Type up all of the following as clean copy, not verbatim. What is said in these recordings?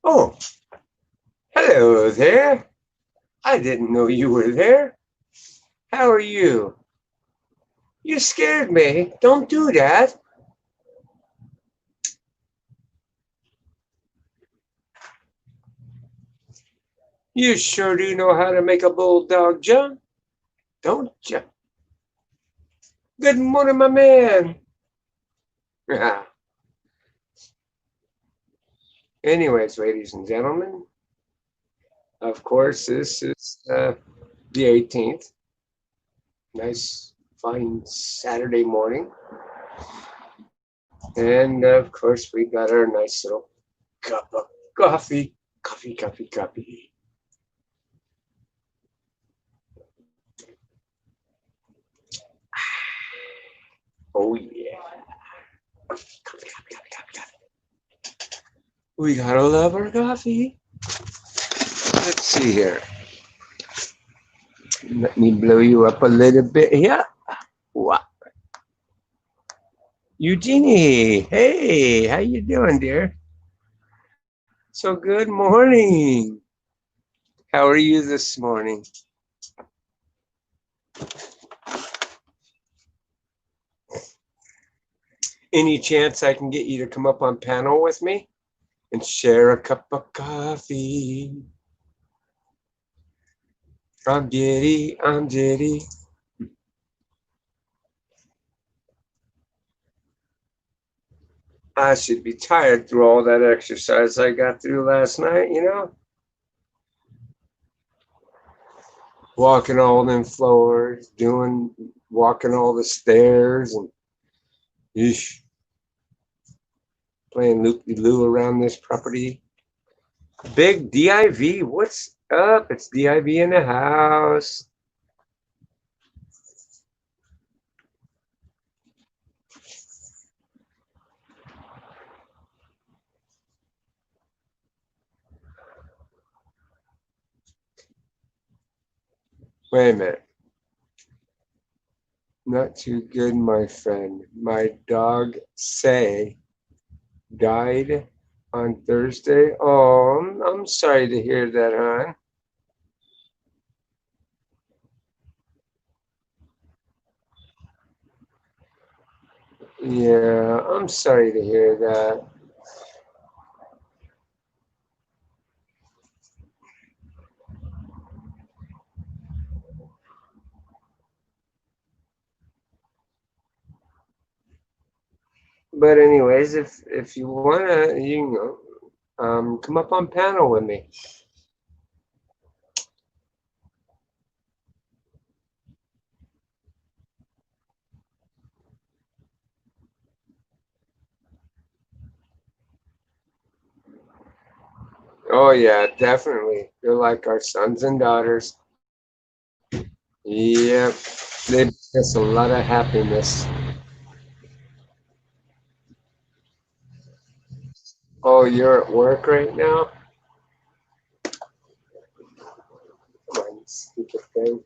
Oh, hello there. I didn't know you were there. How are you? You scared me. Don't do that. You sure do know how to make a bulldog jump, don't you? Good morning, my man. Anyways, ladies and gentlemen, of course, this is the 18th. Nice, fine Saturday morning. And of course, we got our nice little cup of coffee. Coffee, coffee, coffee. Oh, yeah. Coffee, coffee, coffee, coffee, coffee. We gotta love our coffee. Let's see here. Let me blow you up a little bit here. What? Eugenie, hey, how you doing, dear? So good morning. How are you this morning? Any chance I can get you to come up on panel with me and share a cup of coffee? I'm giddy, I'm giddy. I should be tired through all that exercise I got through last night, you know? Walking all them floors, walking all the stairs, and eesh, playing loop-de-loo around this property. Big DIV, what's up? It's DIV in the house. Wait a minute. Not too good, my friend. My dog, Say, died on Thursday. Oh, I'm sorry to hear that, hon. Yeah, I'm sorry to hear that. But anyways, if you wanna, you know, come up on panel with me. Oh yeah, definitely. They're like our sons and daughters. Yep, they bring us a lot of happiness. Oh, you're at work right now? Come on, stupid thing.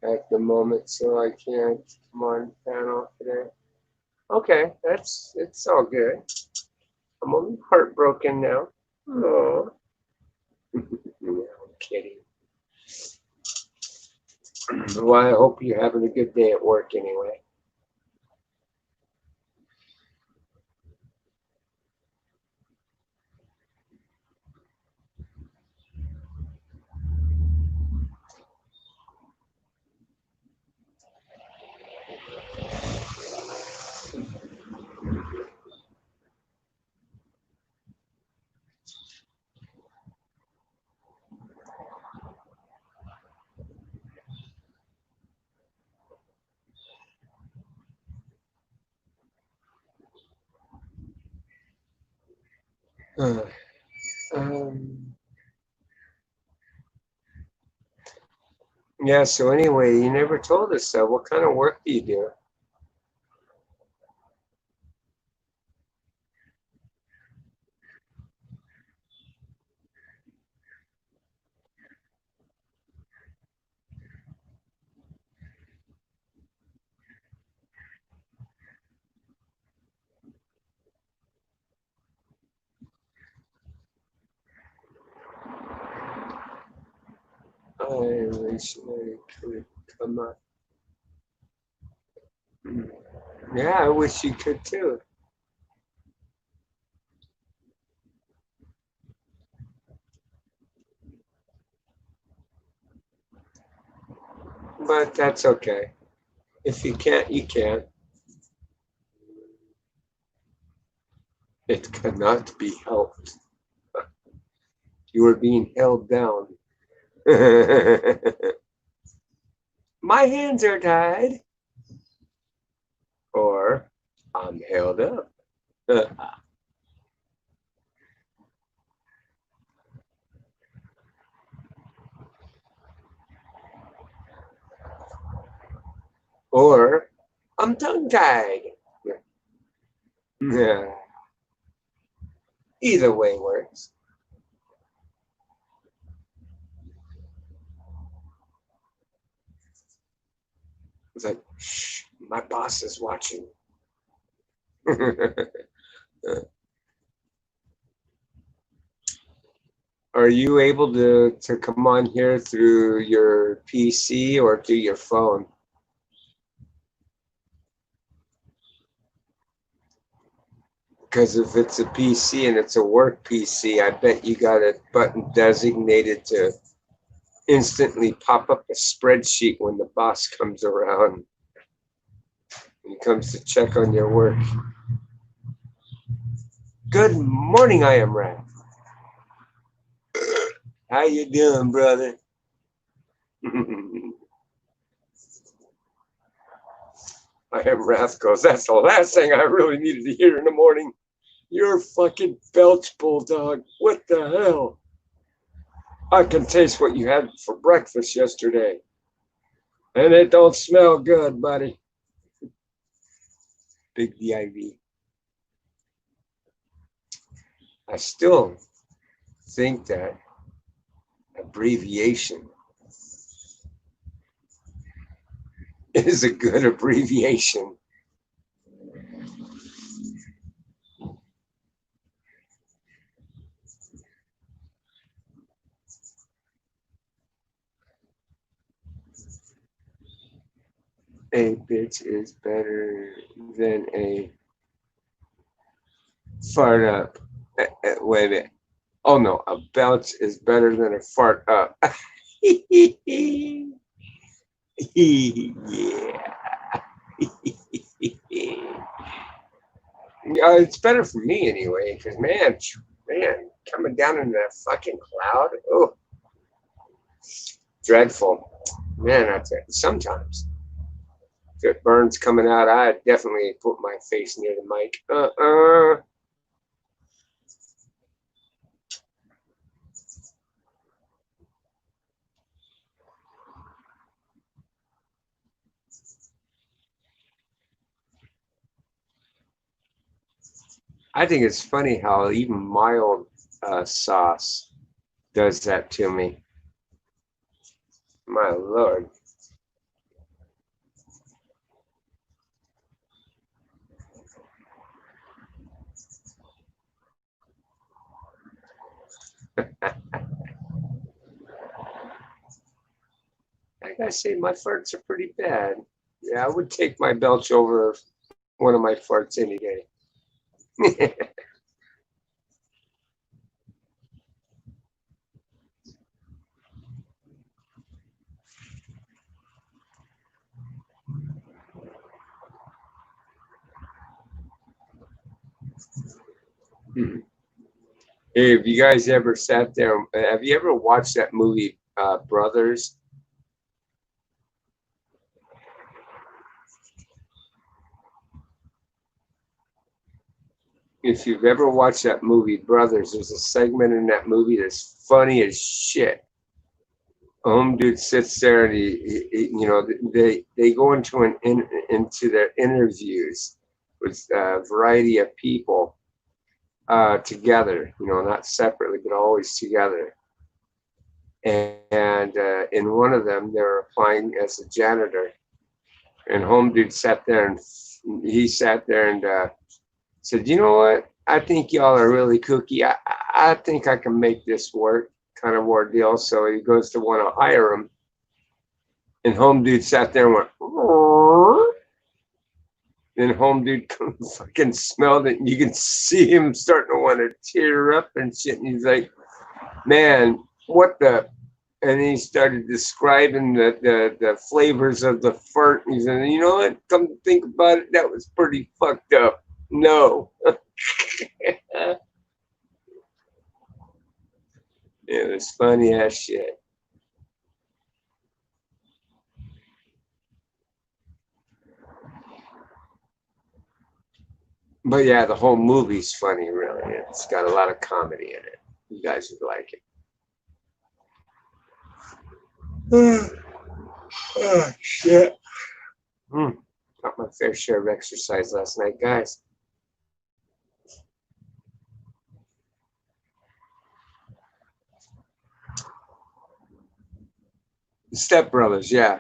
At the moment, so I can't come on panel today. Okay, it's all good. I'm only heartbroken now. Oh, I'm kidding. Well, I hope you're having a good day at work anyway. Um, yeah, so anyway, you never told us though. What kind of work do you do? I wish I could come up. Yeah, I wish you could too. But that's okay. If you can't, you can't. It cannot be helped. You are being held down. My hands are tied. Or I'm held up. Or I'm tongue tied. Yeah. Either way works. It's like, shh, my boss is watching. Are you able to come on here through your PC or through your phone? Because if it's a PC and it's a work PC, I bet you got a button designated to instantly pop up a spreadsheet when the boss comes around and he comes to check on your work. Good morning, I am Raph. How you doing, brother? I am Raph goes, that's the last thing I really needed to hear in the morning. You're fucking belch, bulldog. What the hell? I can taste what you had for breakfast yesterday. And it don't smell good, buddy. Big DIV. I still think that abbreviation is a good abbreviation. A bitch is better than a fart up. Wait a minute. Oh no, a belch is better than a fart up. Yeah. Yeah, it's better for me anyway, because man, coming down in that fucking cloud, oh, dreadful. Man, I tell you, sometimes if it burns coming out, I definitely put my face near the mic. I think it's funny how even mild sauce does that to me. My lord. I gotta say, my farts are pretty bad. Yeah, I would take my belch over one of my farts any day. Hey, have you guys ever sat there? Have you ever watched that movie, Brothers? If you've ever watched that movie, Brothers, there's a segment in that movie that's funny as shit. Home dude sits there and they go into their interviews with a variety of people together, not separately, but always together. And in one of them, they're applying as a janitor. And home dude sat there and said, you know what? I think y'all are really kooky. I think I can make this work. kind of ordeal. So he goes to want to hire him. And Home Dude sat there and went, "Rrrr." Then Home Dude fucking smelled it. And you can see him starting to want to tear up and shit. And he's like, man, what the? And he started describing the flavors of the fart. And he said, you know what? Come to think about it, that was pretty fucked up. No. It was funny ass shit. But yeah, the whole movie's funny, really. It's got a lot of comedy in it. You guys would like it. Oh, shit. Got my fair share of exercise last night, guys. The Step Brothers, yeah.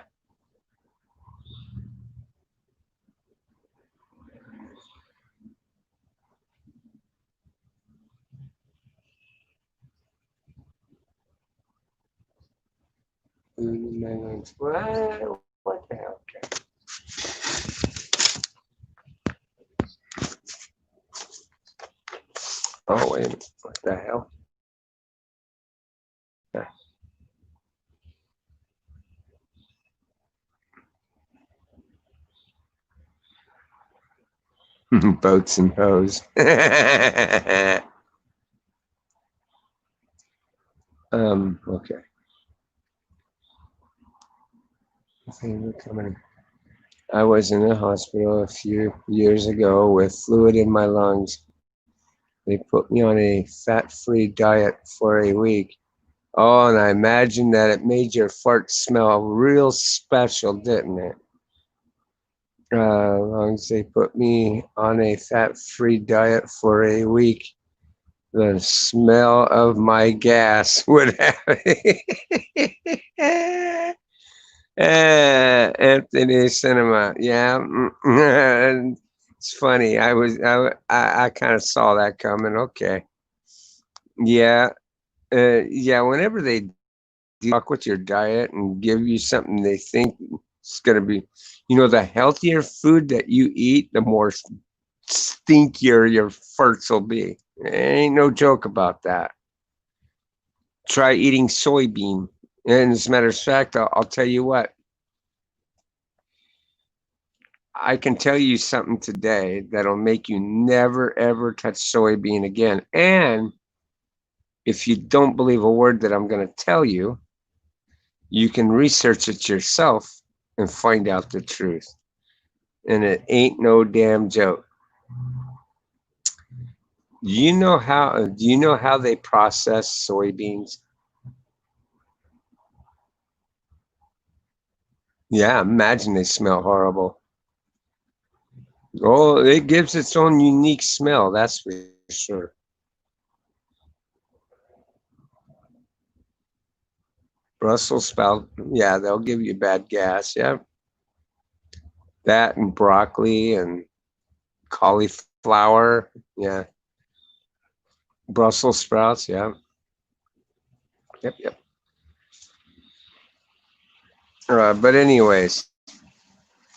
What the hell? Okay. Oh, wait a minute. What the hell? Boats and hoes. Okay. I was in a hospital a few years ago with fluid in my lungs. They put me on a fat-free diet for a week. Oh, and I imagine that it made your fart smell real special, didn't it? Long as they put me on a fat-free diet for a week, the smell of my gas would have it. Anthony Cinema, yeah, it's funny. I kind of saw that coming. Okay, yeah, yeah. Whenever they fuck with your diet and give you something they think it's gonna be, the healthier food that you eat, the more stinkier your farts will be. Ain't no joke about that. Try eating soybean. And as a matter of fact, I'll tell you what. I can tell you something today that'll make you never ever touch soybean again. And if you don't believe a word that I'm going to tell you, you can research it yourself and find out the truth. And it ain't no damn joke. Do you know how they process soybeans? Yeah, imagine they smell horrible. Oh, it gives its own unique smell, that's for sure. Brussels sprout, yeah, they'll give you bad gas. Yeah, that and broccoli and cauliflower. Yeah, Brussels sprouts. Yeah, yep, yep. But anyways,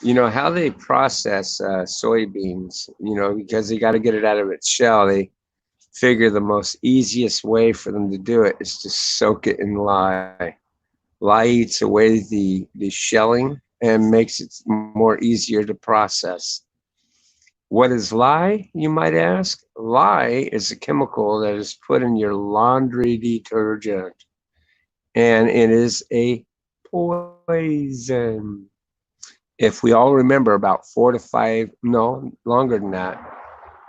how they process soybeans. Because they got to get it out of its shell. They figure the most easiest way for them to do it is to soak it in lye. Lye eats away the shelling and makes it more easier to process. What is lye, you might ask? Lye is a chemical that is put in your laundry detergent, and it is a poison. If we all remember, about 4 to 5, no, longer than that,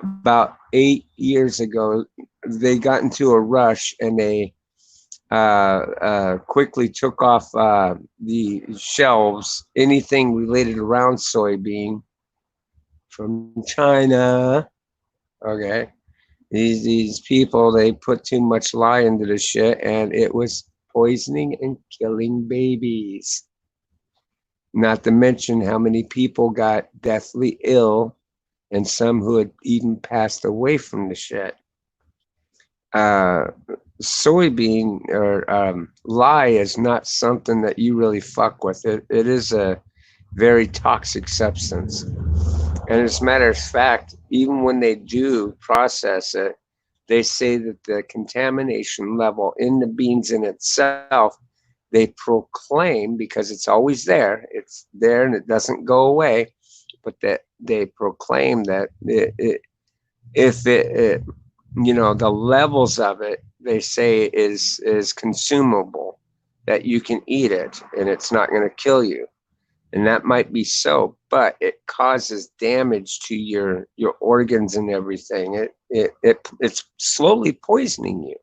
about 8 years ago, they got into a rush and they quickly took off the shelves anything related around soybean from China. Okay, these people, they put too much lye into the shit, and it was poisoning and killing babies. Not to mention how many people got deathly ill, and some who had even passed away from the shit. Uh, soybean or lye is not something that you really fuck with. It is a very toxic substance. And as a matter of fact, even when they do process it, they say that the contamination level in the beans in itself, they proclaim, because it's always there, it's there and it doesn't go away, but that they proclaim that if it, the levels of it, they say is consumable, that you can eat it and it's not going to kill you. And that might be so, but it causes damage to your organs and everything. It's slowly poisoning you.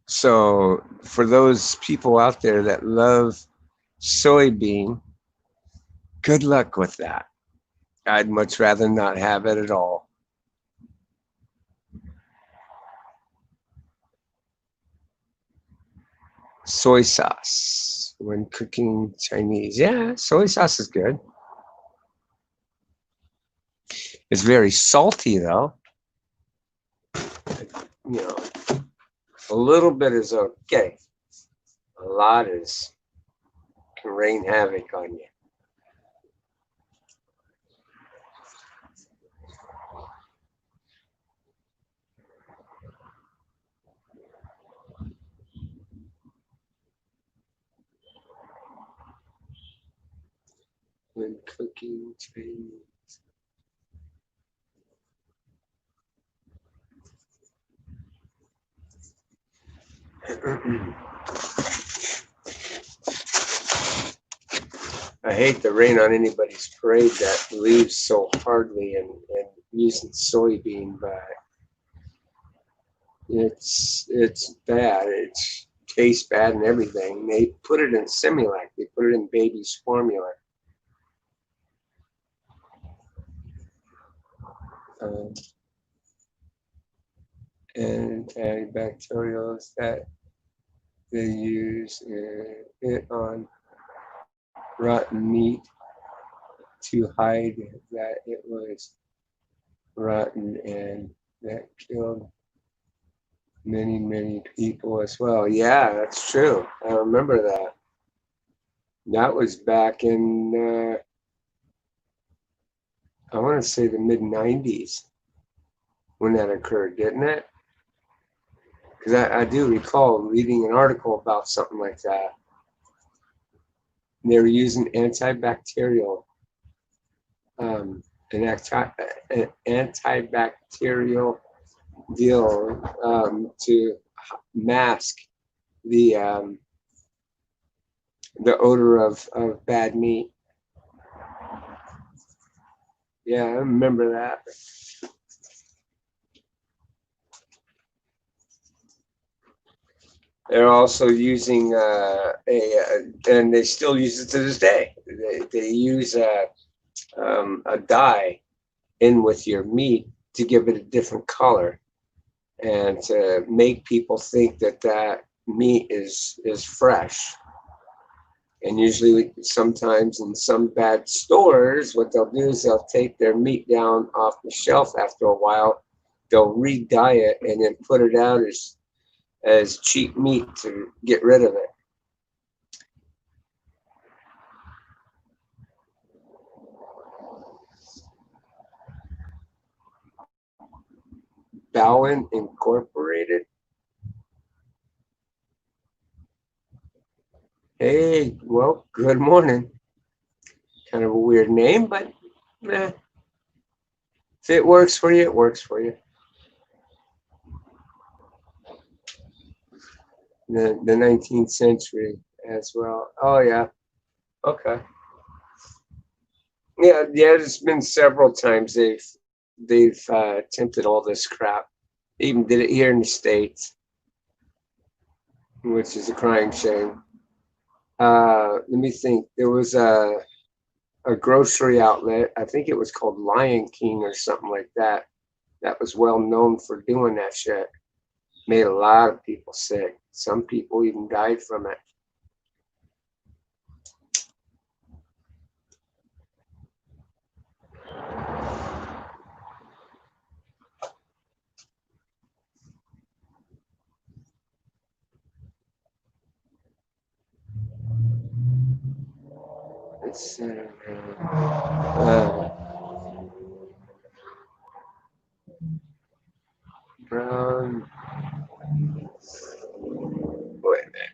So for those people out there that love soybean, good luck with that. I'd much rather not have it at all. Soy sauce when cooking Chinese. Yeah, soy sauce is good. It's very salty though. You know, a little bit is okay. A lot is can rain havoc on you. When cooking Chinese. I hate the rain on anybody's parade that leaves so hardly and using soybean, but it's bad. It tastes bad and everything. They put it in Similac. They put it in baby's formula. Um, Antibacterials that they use it on rotten meat to hide that it was rotten, and that killed many people as well. Yeah, that's true. I remember that. That was back in I want to say the mid '90s when that occurred, didn't it? Because I do recall reading an article about something like that. They were using antibacterial, um, an antibacterial deal to mask the the odor of bad meat. Yeah, I remember that. They're also using and they still use it to this day. They use a dye in with your meat to give it a different color and to make people think that that meat is fresh. And usually, sometimes in some bad stores, what they'll do is they'll take their meat down off the shelf after a while. They'll re-dye it and then put it out as cheap meat to get rid of it. Bowen Incorporated. Hey, well, good morning. Kind of a weird name, but eh, if it works for you, it works for you. The 19th century as well. Oh yeah. Okay. Yeah. There's been several times they've attempted all this crap. Even did it here in the states, which is a crying shame. Let me think. There was a grocery outlet. I think it was called Lion King or something like that. That was well known for doing that shit. Made a lot of people sick. Some people even died from it. It's, uh, brown. Wait a minute.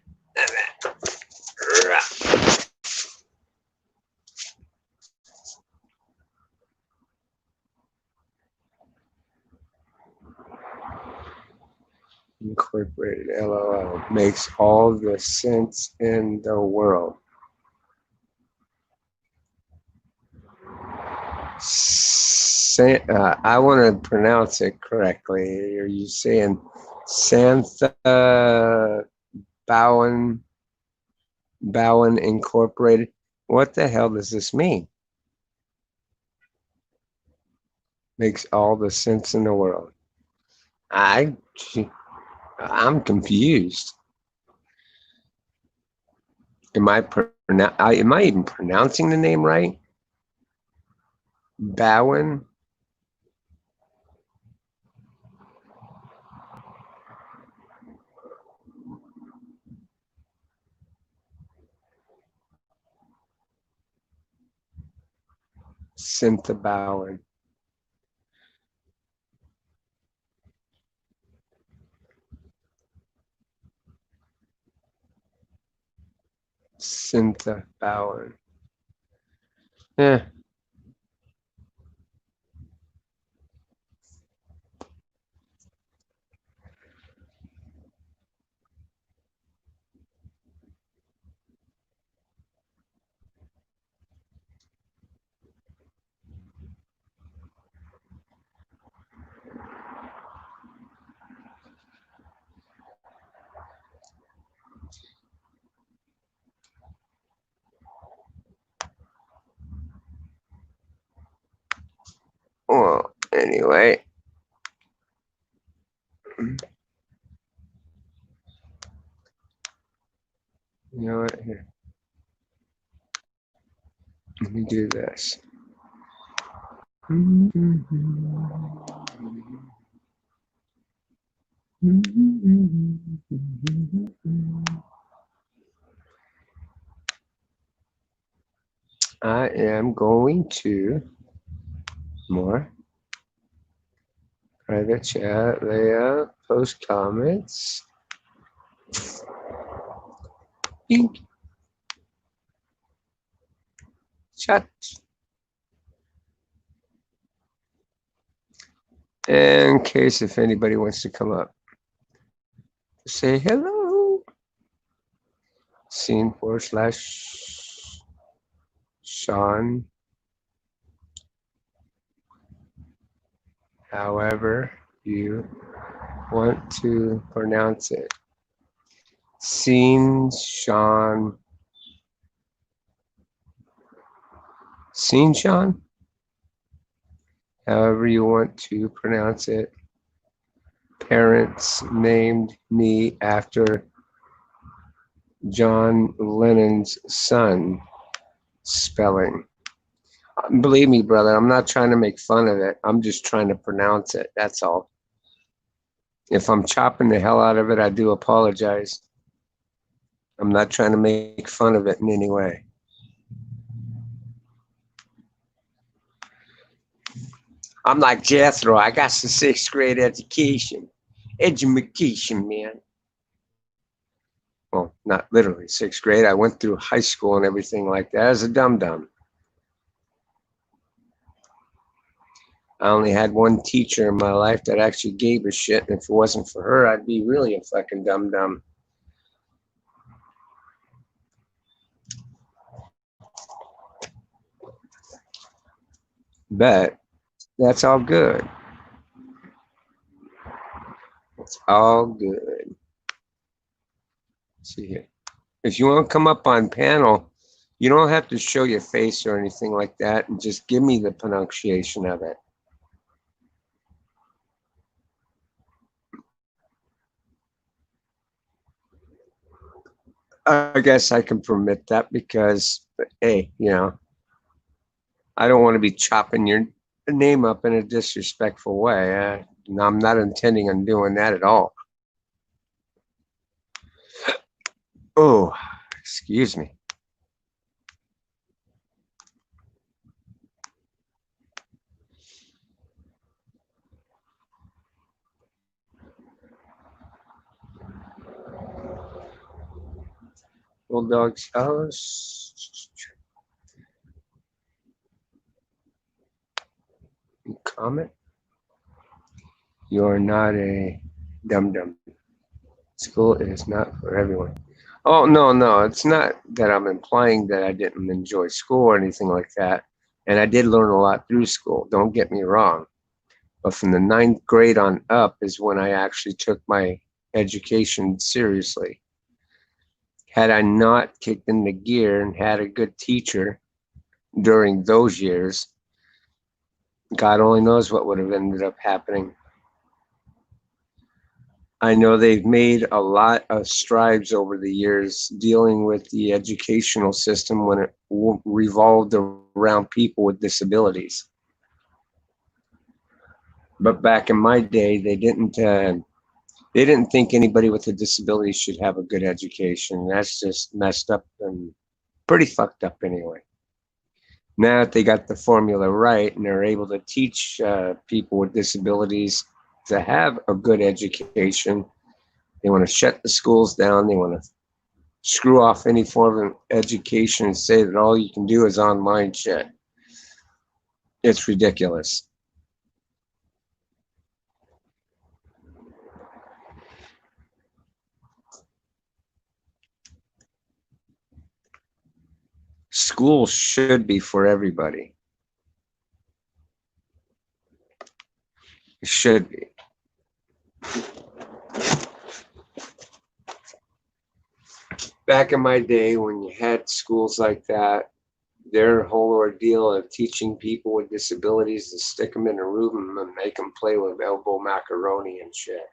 Incorporated LOL makes all the sense in the world. I want to pronounce it correctly. Are you saying Santha Bowen Incorporated? What the hell does this mean? Makes all the sense in the world. I'm confused. Am I even pronouncing the name right? Bowen? Santha Bowen. Santha Bowen. Yeah. Well, anyway. You know what? Here. Let me do this. I am going to more private chat, layout, post comments. Pink. Chat. In case if anybody wants to come up, say hello. Scene/Sean. However you want to pronounce it. Scene Sean. Scene Sean? However you want to pronounce it. Parents named me after John Lennon's son. Spelling. Believe me, brother, I'm not trying to make fun of it. I'm just trying to pronounce it. That's all. If I'm chopping the hell out of it, I do apologize. I'm not trying to make fun of it in any way. I'm like Jethro. I got some 6th grade education. Education, man. Well, not literally 6th grade. I went through high school and everything like that as a dum-dum. I only had one teacher in my life that actually gave a shit, and if it wasn't for her, I'd be really a fucking dum-dum. But that's all good. It's all good. Let's see here. If you want to come up on panel, you don't have to show your face or anything like that, and just give me the pronunciation of it. I guess I can permit that because, hey, you know, I don't want to be chopping your name up in a disrespectful way. I'm not intending on doing that at all. Oh, excuse me. Bulldog's house. Comment. You're not a dum-dum. School is not for everyone. Oh, no, no. It's not that I'm implying that I didn't enjoy school or anything like that. And I did learn a lot through school. Don't get me wrong. But from the ninth grade on up is when I actually took my education seriously. Had I not kicked into gear and had a good teacher during those years, God only knows what would have ended up happening. I know they've made a lot of strides over the years dealing with the educational system when it revolved around people with disabilities. But back in my day, they didn't think anybody with a disability should have a good education. That's just messed up and pretty fucked up anyway. Now that they got the formula right and they're able to teach people with disabilities to have a good education, they want to shut the schools down. They want to screw off any form of education and say that all you can do is online shit. It's ridiculous. School should be for everybody. It should be. Back in my day, when you had schools like that, their whole ordeal of teaching people with disabilities to stick them in a room and make them play with elbow macaroni and shit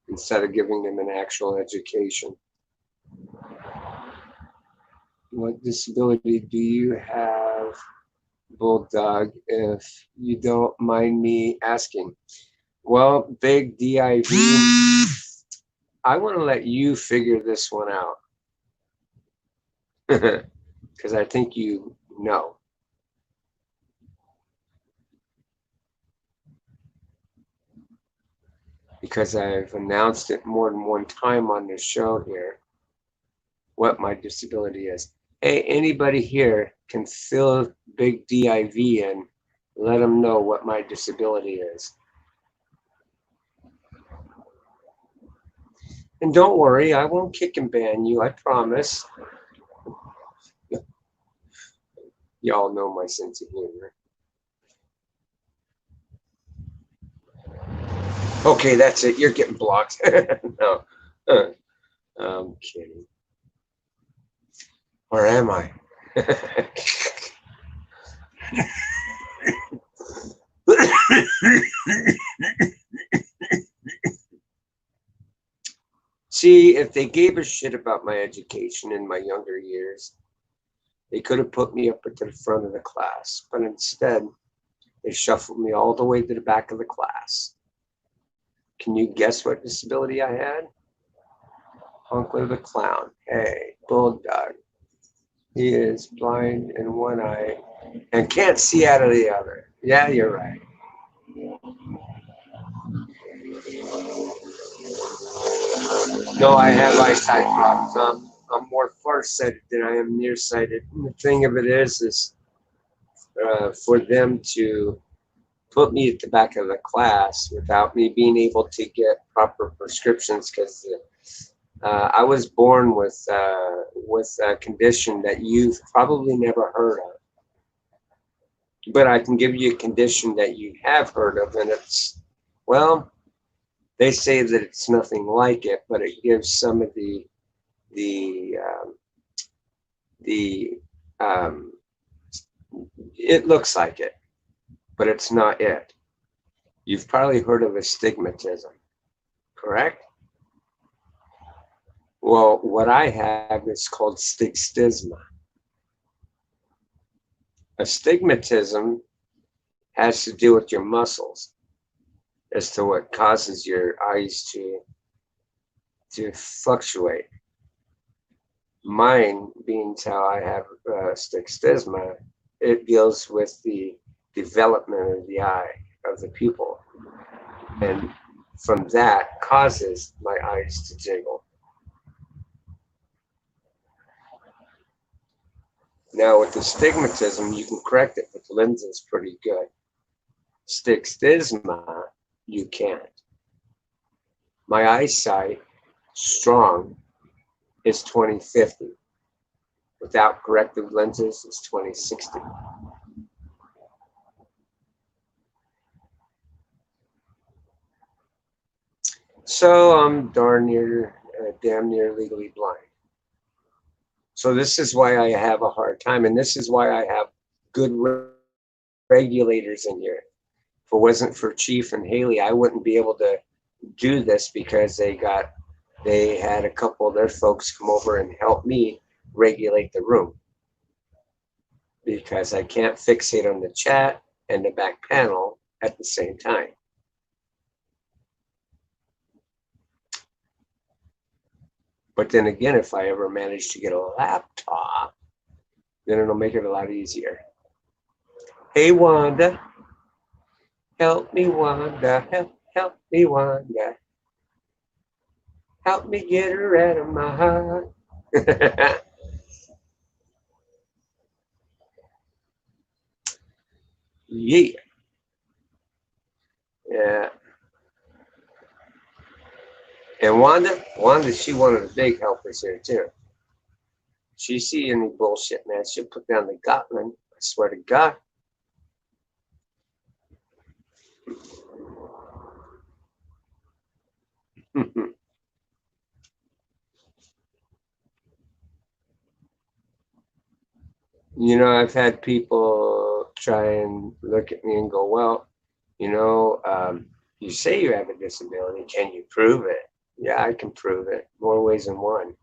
instead of giving them an actual education. What disability do you have, Bulldog, if you don't mind me asking? Well, Big DIV, I want to let you figure this one out. Because I think you know. Because I've announced it more than one time on this show here, what my disability is. Hey, anybody here can fill Big DIV in, let them know what my disability is. And don't worry, I won't kick and ban you, I promise. Y'all know my sense of humor. Okay, that's it. You're getting blocked. No, I'm kidding. Or am I? See, if they gave a shit about my education in my younger years, they could have put me up at the front of the class. But instead, they shuffled me all the way to the back of the class. Can you guess what disability I had? Hunkler the Clown. Hey, Bulldog. He is blind in one eye and can't see out of the other. Yeah, you're right. No, I have eyesight problems. I'm more farsighted than I am nearsighted. And the thing of it is for them to put me at the back of the class without me being able to get proper prescriptions because I was born with a condition that you've probably never heard of. But I can give you a condition that you have heard of, and it's, well, they say that it's nothing like it, but it gives some of the the it looks like it, but it's not it. You've probably heard of astigmatism, correct? Well, what I have is called stigmatism. Astigmatism has to do with your muscles as to what causes your eyes to fluctuate. Mine, being how I have stigmatism, it deals with the development of the eye, of the pupil, and from that causes my eyes to jiggle. Now with astigmatism, you can correct it with lenses pretty good. Stigmatism, you can't. My eyesight, strong, is 20/50. Without corrective lenses, it's 20/60. So I'm damn near legally blind. So this is why I have a hard time, and this is why I have good regulators in here. If it wasn't for Chief and Haley, I wouldn't be able to do this because they had a couple of their folks come over and help me regulate the room because I can't fixate on the chat and the back panel at the same time. But then again, if I ever manage to get a laptop, then it'll make it a lot easier. Hey, Wanda. Help me, Wanda. Help me, Wanda. Help me get her out of my heart. Yeah. Yeah. And Wanda, she one of the big helpers here too. She see any bullshit, man, she'll put down the Gotland. I swear to God. You know, I've had people try and look at me and go, well, you know, you say you have a disability. Can you prove it? Yeah, I can prove it. More ways than one.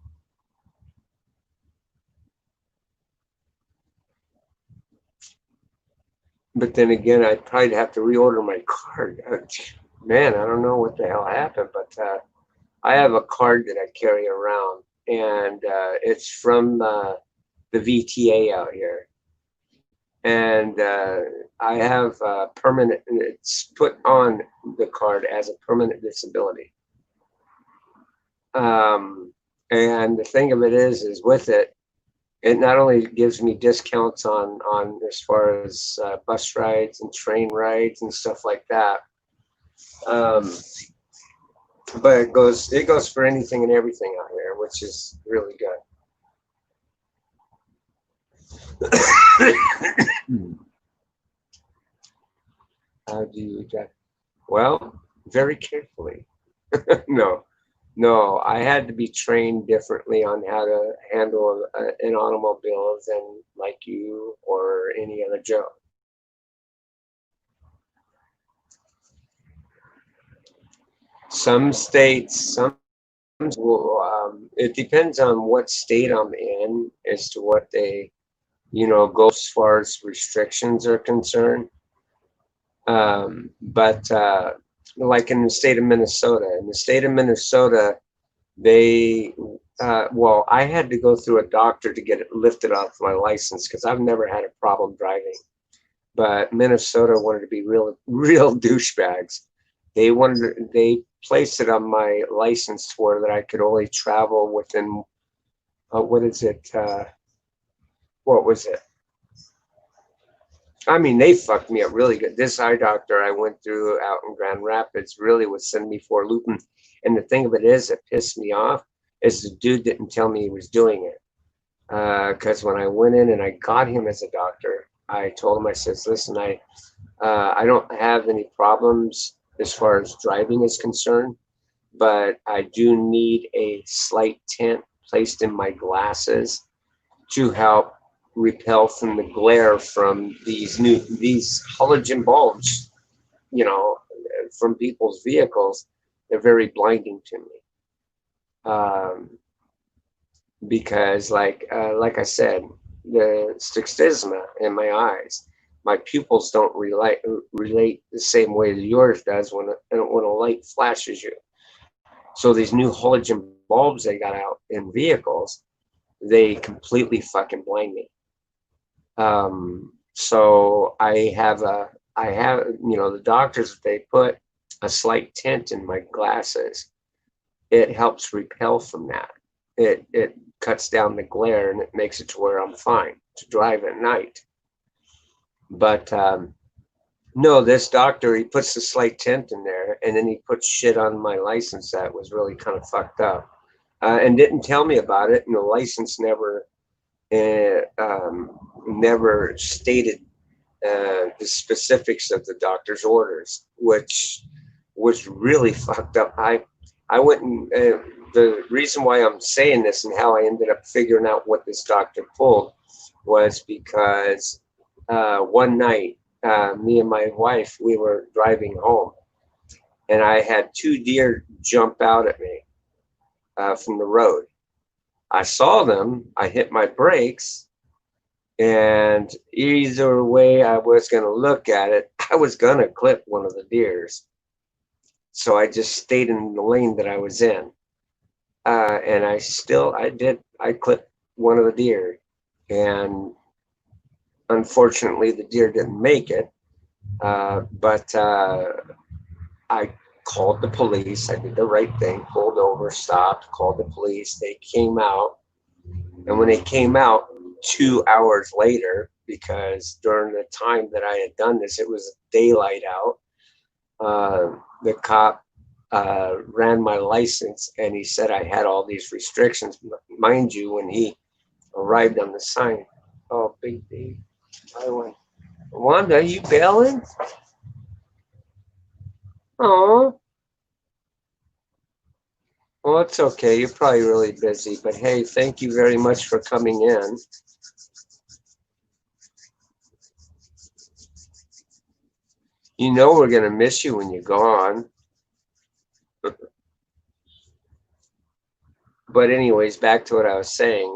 But then again, I'd probably have to reorder my card. Man, I don't know what the hell happened, but I have a card that I carry around, and it's from the VTA out here. And I have permanent, it's put on the card as a permanent disability. And the thing of it is with it, it not only gives me discounts on as far as bus rides and train rides and stuff like that, um, but it goes for anything and everything out here, which is really good. How do you get? Well, very carefully. No, no, I had to be trained differently on how to handle an automobile than like you or any other Joe. Some states, some will, it depends on what state I'm in as to what they, you know, go as far as restrictions are concerned. But like in the state of Minnesota, they, well, I had to go through a doctor to get it lifted off my license because I've never had a problem driving. But Minnesota wanted to be real douchebags. They placed it on my license for that I could only travel within, what is it? What was it? I mean, they fucked me up really good. This eye doctor I went through out in Grand Rapids really was sending me for looping. And the thing of it is, it pissed me off, is the dude didn't tell me he was doing it. Because when I went in and I got him as a doctor, I told him, I says, listen, I don't have any problems as far as driving is concerned, but I do need a slight tint placed in my glasses to help repel from the glare from these halogen bulbs, you know, from people's vehicles. They're very blinding to me. Because like I said, the stigmatism in my eyes, my pupils don't relate the same way that yours does when a light flashes you. So these new halogen bulbs they got out in vehicles, they completely fucking blind me. So I have, you know, the doctors, they put a slight tint in my glasses. It helps repel from that. It cuts down the glare and it makes it to where I'm fine to drive at night. But no, this doctor, he puts a slight tint in there, and then he puts shit on my license that was really kind of fucked up, and didn't tell me about it. And the license never stated the specifics of the doctor's orders, which was really fucked up. I went and the reason why I'm saying this and how I ended up figuring out what this doctor pulled was because one night, me and my wife, we were driving home, and I had two deer jump out at me from the road. I saw them, I hit my brakes, and either way I was going to look at it, I was going to clip one of the deers. So I just stayed in the lane that I was in. And I clipped one of the deer. And unfortunately, the deer didn't make it. But I called the police. I did the right thing, pulled over, stopped, called the police. They came out. And when they came out 2 hours later, because during the time that I had done this, it was daylight out, the cop ran my license, and he said I had all these restrictions. Mind you, when he arrived on the sign, oh, big baby, I went, Wanda, are you bailing? Oh, well, it's okay. You're probably really busy, but hey, thank you very much for coming in. You know we're going to miss you when you're gone. But anyways, back to what I was saying.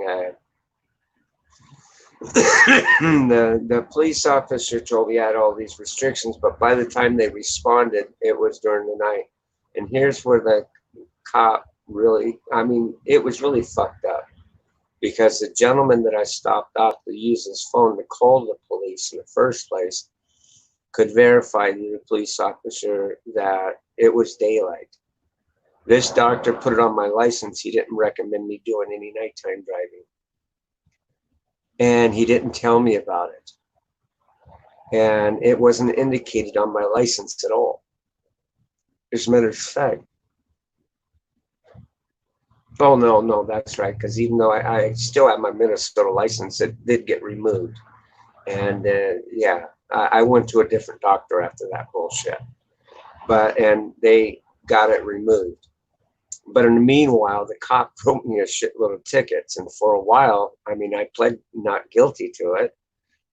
The police officer told me I had all these restrictions, but by the time they responded, it was during the night. And here's where the cop really, it was really fucked up, because the gentleman that I stopped off to use his phone to call the police in the first place could verify to the police officer that it was daylight. This doctor put it on my license. He didn't recommend me doing any nighttime driving. And he didn't tell me about it. And it wasn't indicated on my license at all. As a matter of fact. Oh, no, that's right. Because even though I still have my Minnesota license, it did get removed. And yeah, I went to a different doctor after that bullshit. And they got it removed. But in the meanwhile, the cop wrote me a shitload of tickets. And for a while, I pled not guilty to it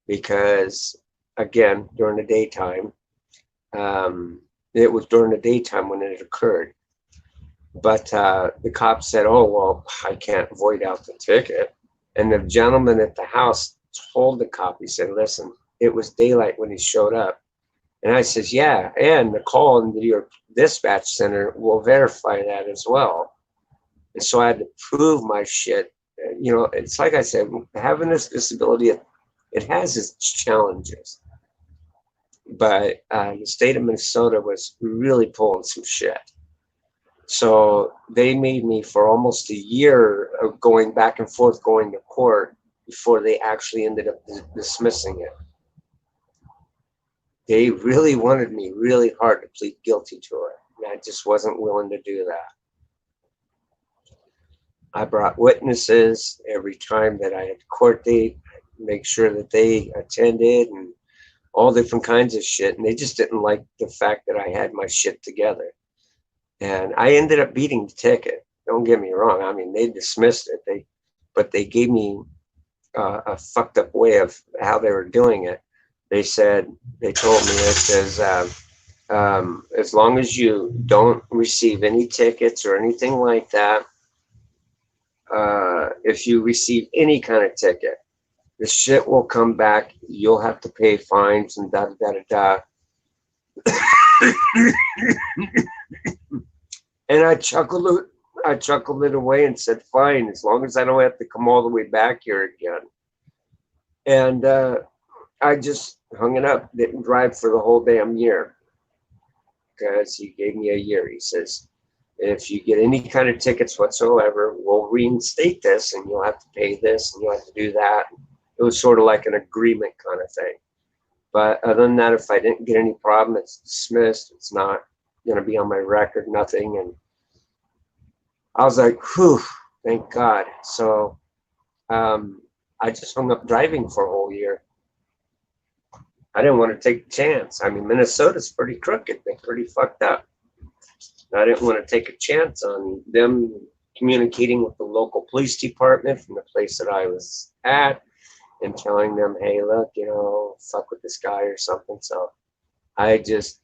because, again, during the daytime, it was during the daytime when it occurred. But the cop said, oh, well, I can't void out the ticket. And the gentleman at the house told the cop, he said, listen, it was daylight when he showed up. And I says, yeah, and the call into your dispatch center will verify that as well. And so I had to prove my shit. You know, it's like I said, having this disability, it has its challenges. But the state of Minnesota was really pulling some shit. So they made me for almost a year of going back and forth, going to court before they actually ended up dismissing it. They really wanted me really hard to plead guilty to it. And I just wasn't willing to do that. I brought witnesses every time that I had a court date, make sure that they attended and all different kinds of shit. And they just didn't like the fact that I had my shit together. And I ended up beating the ticket. Don't get me wrong. I mean, they dismissed it. But they gave me a fucked up way of how they were doing it. They told me, it says, as long as you don't receive any tickets or anything like that, if you receive any kind of ticket, the shit will come back. You'll have to pay fines and da da da da. And I chuckled it away and said, fine, as long as I don't have to come all the way back here again. And I just hung it up, didn't drive for the whole damn year because he gave me a year. He says, if you get any kind of tickets whatsoever, we'll reinstate this and you'll have to pay this and you'll have to do that. It was sort of like an agreement kind of thing. But other than that, if I didn't get any problem, it's dismissed. It's not going to be on my record, nothing. And I was like, whew, thank God. So I just hung up driving for a whole year. I didn't want to take a chance. I mean, Minnesota's pretty crooked. They're pretty fucked up. I didn't want to take a chance on them communicating with the local police department from the place that I was at and telling them, hey, look, you know, fuck with this guy or something. So I just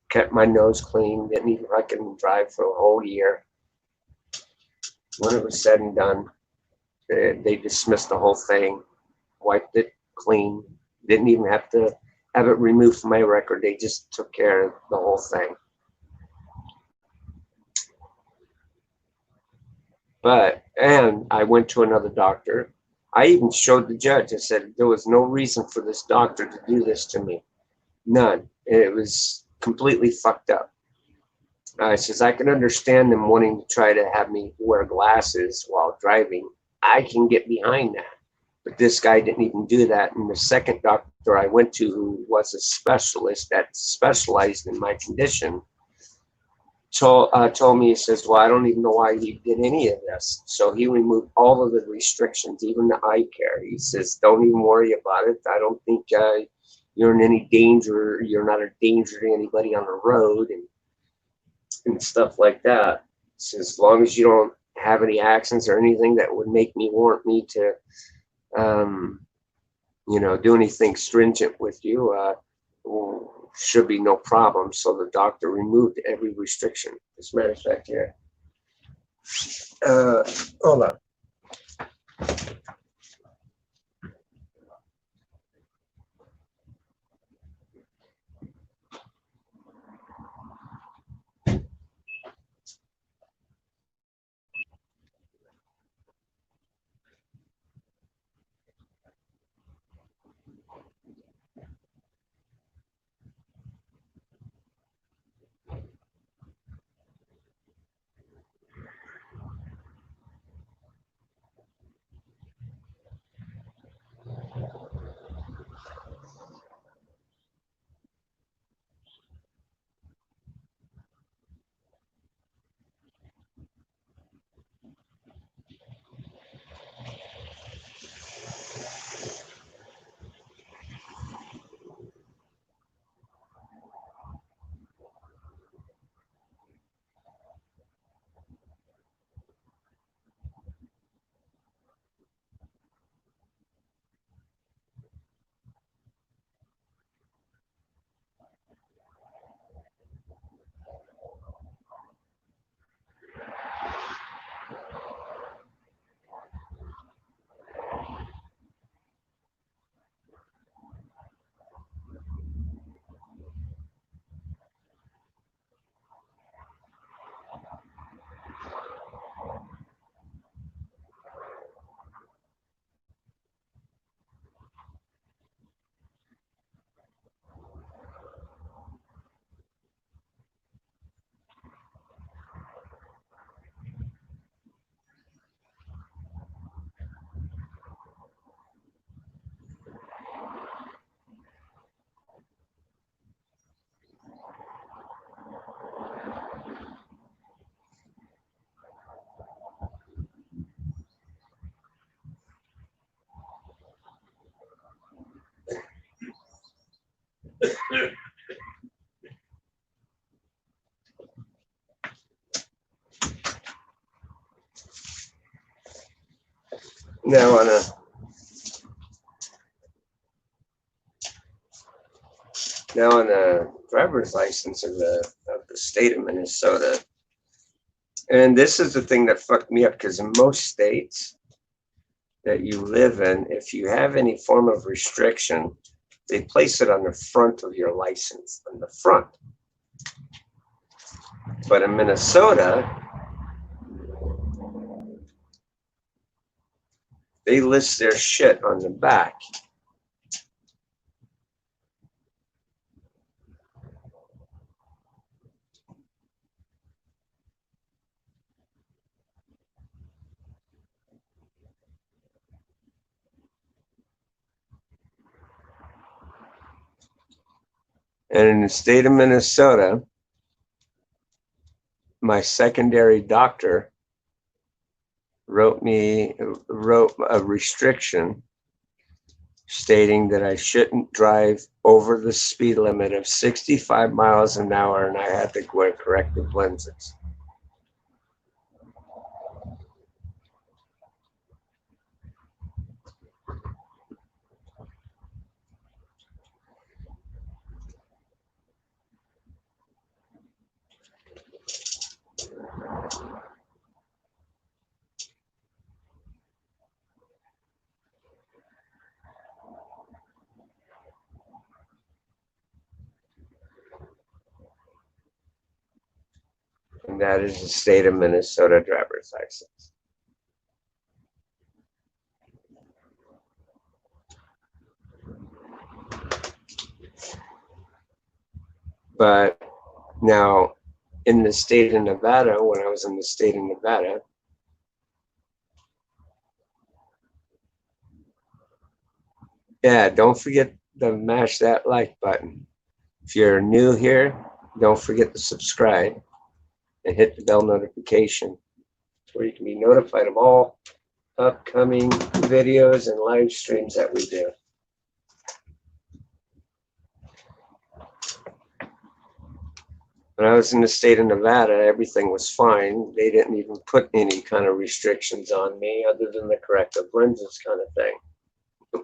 kept my nose clean, didn't even fucking drive for a whole year. When it was said and done, they dismissed the whole thing, wiped it clean, didn't even have to have it removed from my record. They just took care of the whole thing. And I went to another doctor. I even showed the judge. I said there was no reason for this doctor to do this to me. None. It was completely fucked up. I says, I can understand them wanting to try to have me wear glasses while driving. I can get behind that. But this guy didn't even do that. And the second doctor I went to, who was a specialist that specialized in my condition, told me, he says, well, I don't even know why he did any of this. So he removed all of the restrictions, even the eye care. He says, don't even worry about it. I don't think you're in any danger. You're not a danger to anybody on the road and stuff like that. He says, as long as you don't have any accidents or anything that would make me warrant me to, you know, do anything stringent with you, should be no problem. So the doctor removed every restriction. As a matter of fact, here. Hold on. Now on a driver's license of the state of Minnesota, and this is the thing that fucked me up, because in most states that you live in, if you have any form of restriction, they place it on the front of your license, on the front. But in Minnesota, they list their shit on the back. And in the state of Minnesota, my secondary doctor wrote a restriction stating that I shouldn't drive over the speed limit of 65 miles an hour, and I had to wear corrective lenses. And that is the state of Minnesota driver's license. But now, in the state of Nevada, when I was in the state of Nevada, yeah, don't forget to mash that like button. If you're new here, don't forget to subscribe and hit the bell notification where you can be notified of all upcoming videos and live streams that we do. When I was in the state of Nevada, everything was fine. They didn't even put any kind of restrictions on me other than the corrective lenses kind of thing.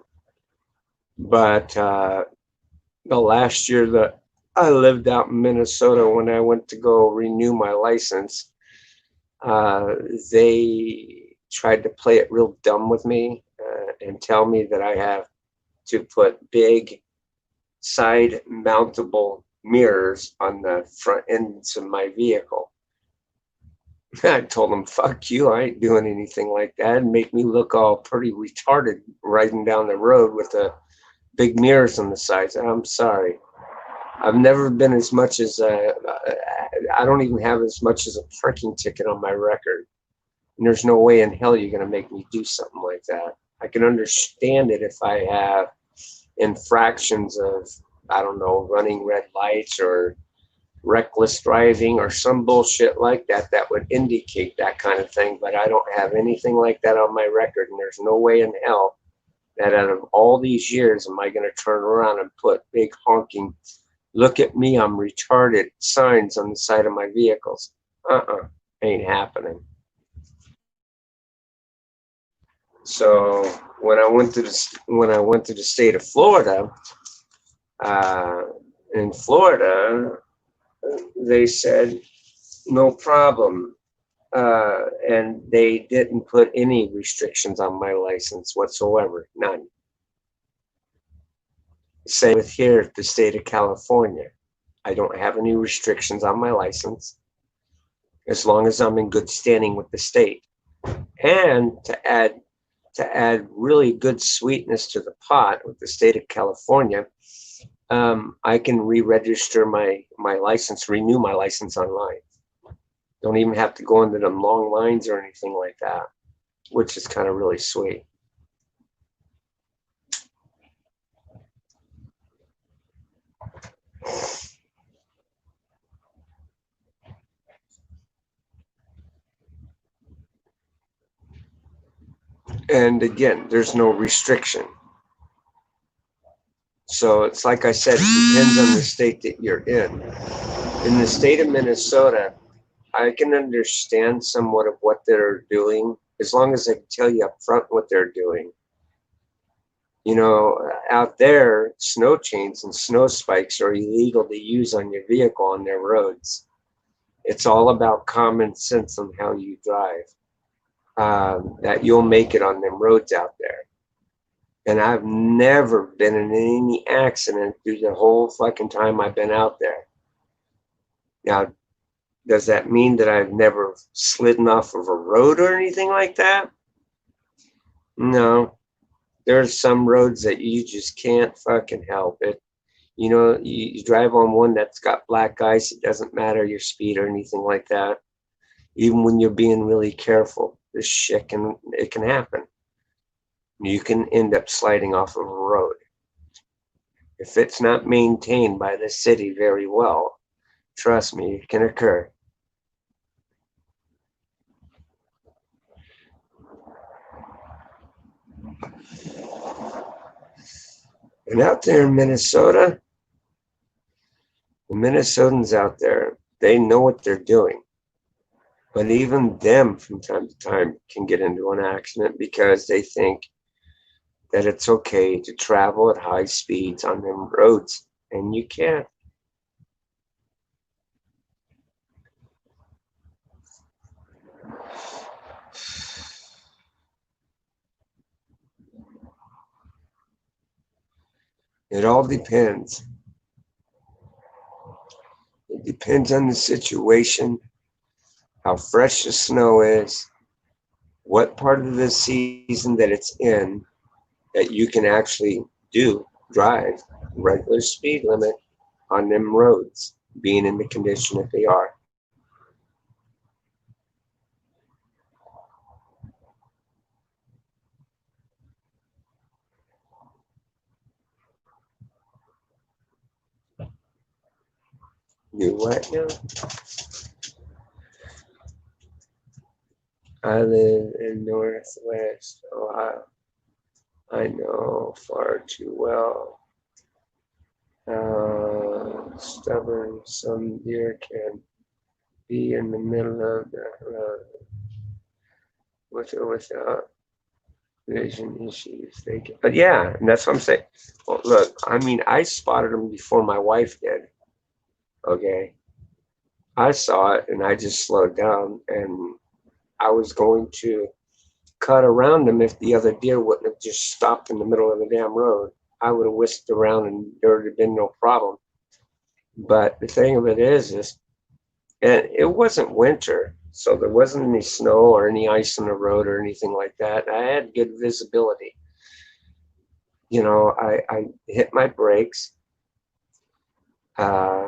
But the last year that I lived out in Minnesota, when I went to go renew my license, they tried to play it real dumb with me and tell me that I have to put big side mountable mirrors on the front ends of my vehicle. I told them, fuck you, I ain't doing anything like that, and make me look all pretty retarded riding down the road with the big mirrors on the sides. I'm sorry. I've never been as much as, I don't even have as much as a parking ticket on my record. And there's no way in hell you're going to make me do something like that. I can understand it if I have infractions of, I don't know, running red lights or reckless driving or some bullshit like that that would indicate that kind of thing. But I don't have anything like that on my record. And there's no way in hell that out of all these years am I going to turn around and put big honking, look at me, I'm retarded signs on the side of my vehicles. Ain't happening. So when I went to the state of Florida, in Florida, they said no problem, and they didn't put any restrictions on my license whatsoever, none. Same with here at the state of California. I don't have any restrictions on my license as long as I'm in good standing with the state. And to add really good sweetness to the pot with the state of California, I can re-register my license, renew my license online. Don't even have to go into them long lines or anything like that, which is kind of really sweet. And again, there's no restriction. So it's like I said, it depends on the state that you're in. In the state of Minnesota, I can understand somewhat of what they're doing as long as they can tell you up front what they're doing. You know, out there, snow chains and snow spikes are illegal to use on your vehicle on their roads. It's all about common sense on how you drive, that you'll make it on them roads out there. And I've never been in any accident through the whole fucking time I've been out there. Now, does that mean that I've never slidden off of a road or anything like that? No. There's some roads that you just can't fucking help it. You know, you drive on one that's got black ice, it doesn't matter your speed or anything like that. Even when you're being really careful, this shit it can happen. You can end up sliding off of a road. If it's not maintained by the city very well, trust me, it can occur. And out there in Minnesota, the Minnesotans out there, they know what they're doing. But even them, from time to time, can get into an accident because they think that it's okay to travel at high speeds on them roads, and you can't. It all depends. It depends on the situation, how fresh the snow is, what part of the season that it's in that you can actually drive regular speed limit on them roads, being in the condition that they are. You what now? I live in Northwest Ohio. I know far too well how stubborn some deer can be in the middle of the road with or without vision issues. But yeah, and that's what I'm saying. Well, look, I mean, I spotted them before my wife did. Okay, I saw it and I just slowed down, and I was going to cut around them if the other deer wouldn't have just stopped in the middle of the damn road. I would have whisked around and there would have been no problem. But the thing of it is, and it wasn't winter, so there wasn't any snow or any ice on the road or anything like that. I had good visibility. I hit my brakes. Uh,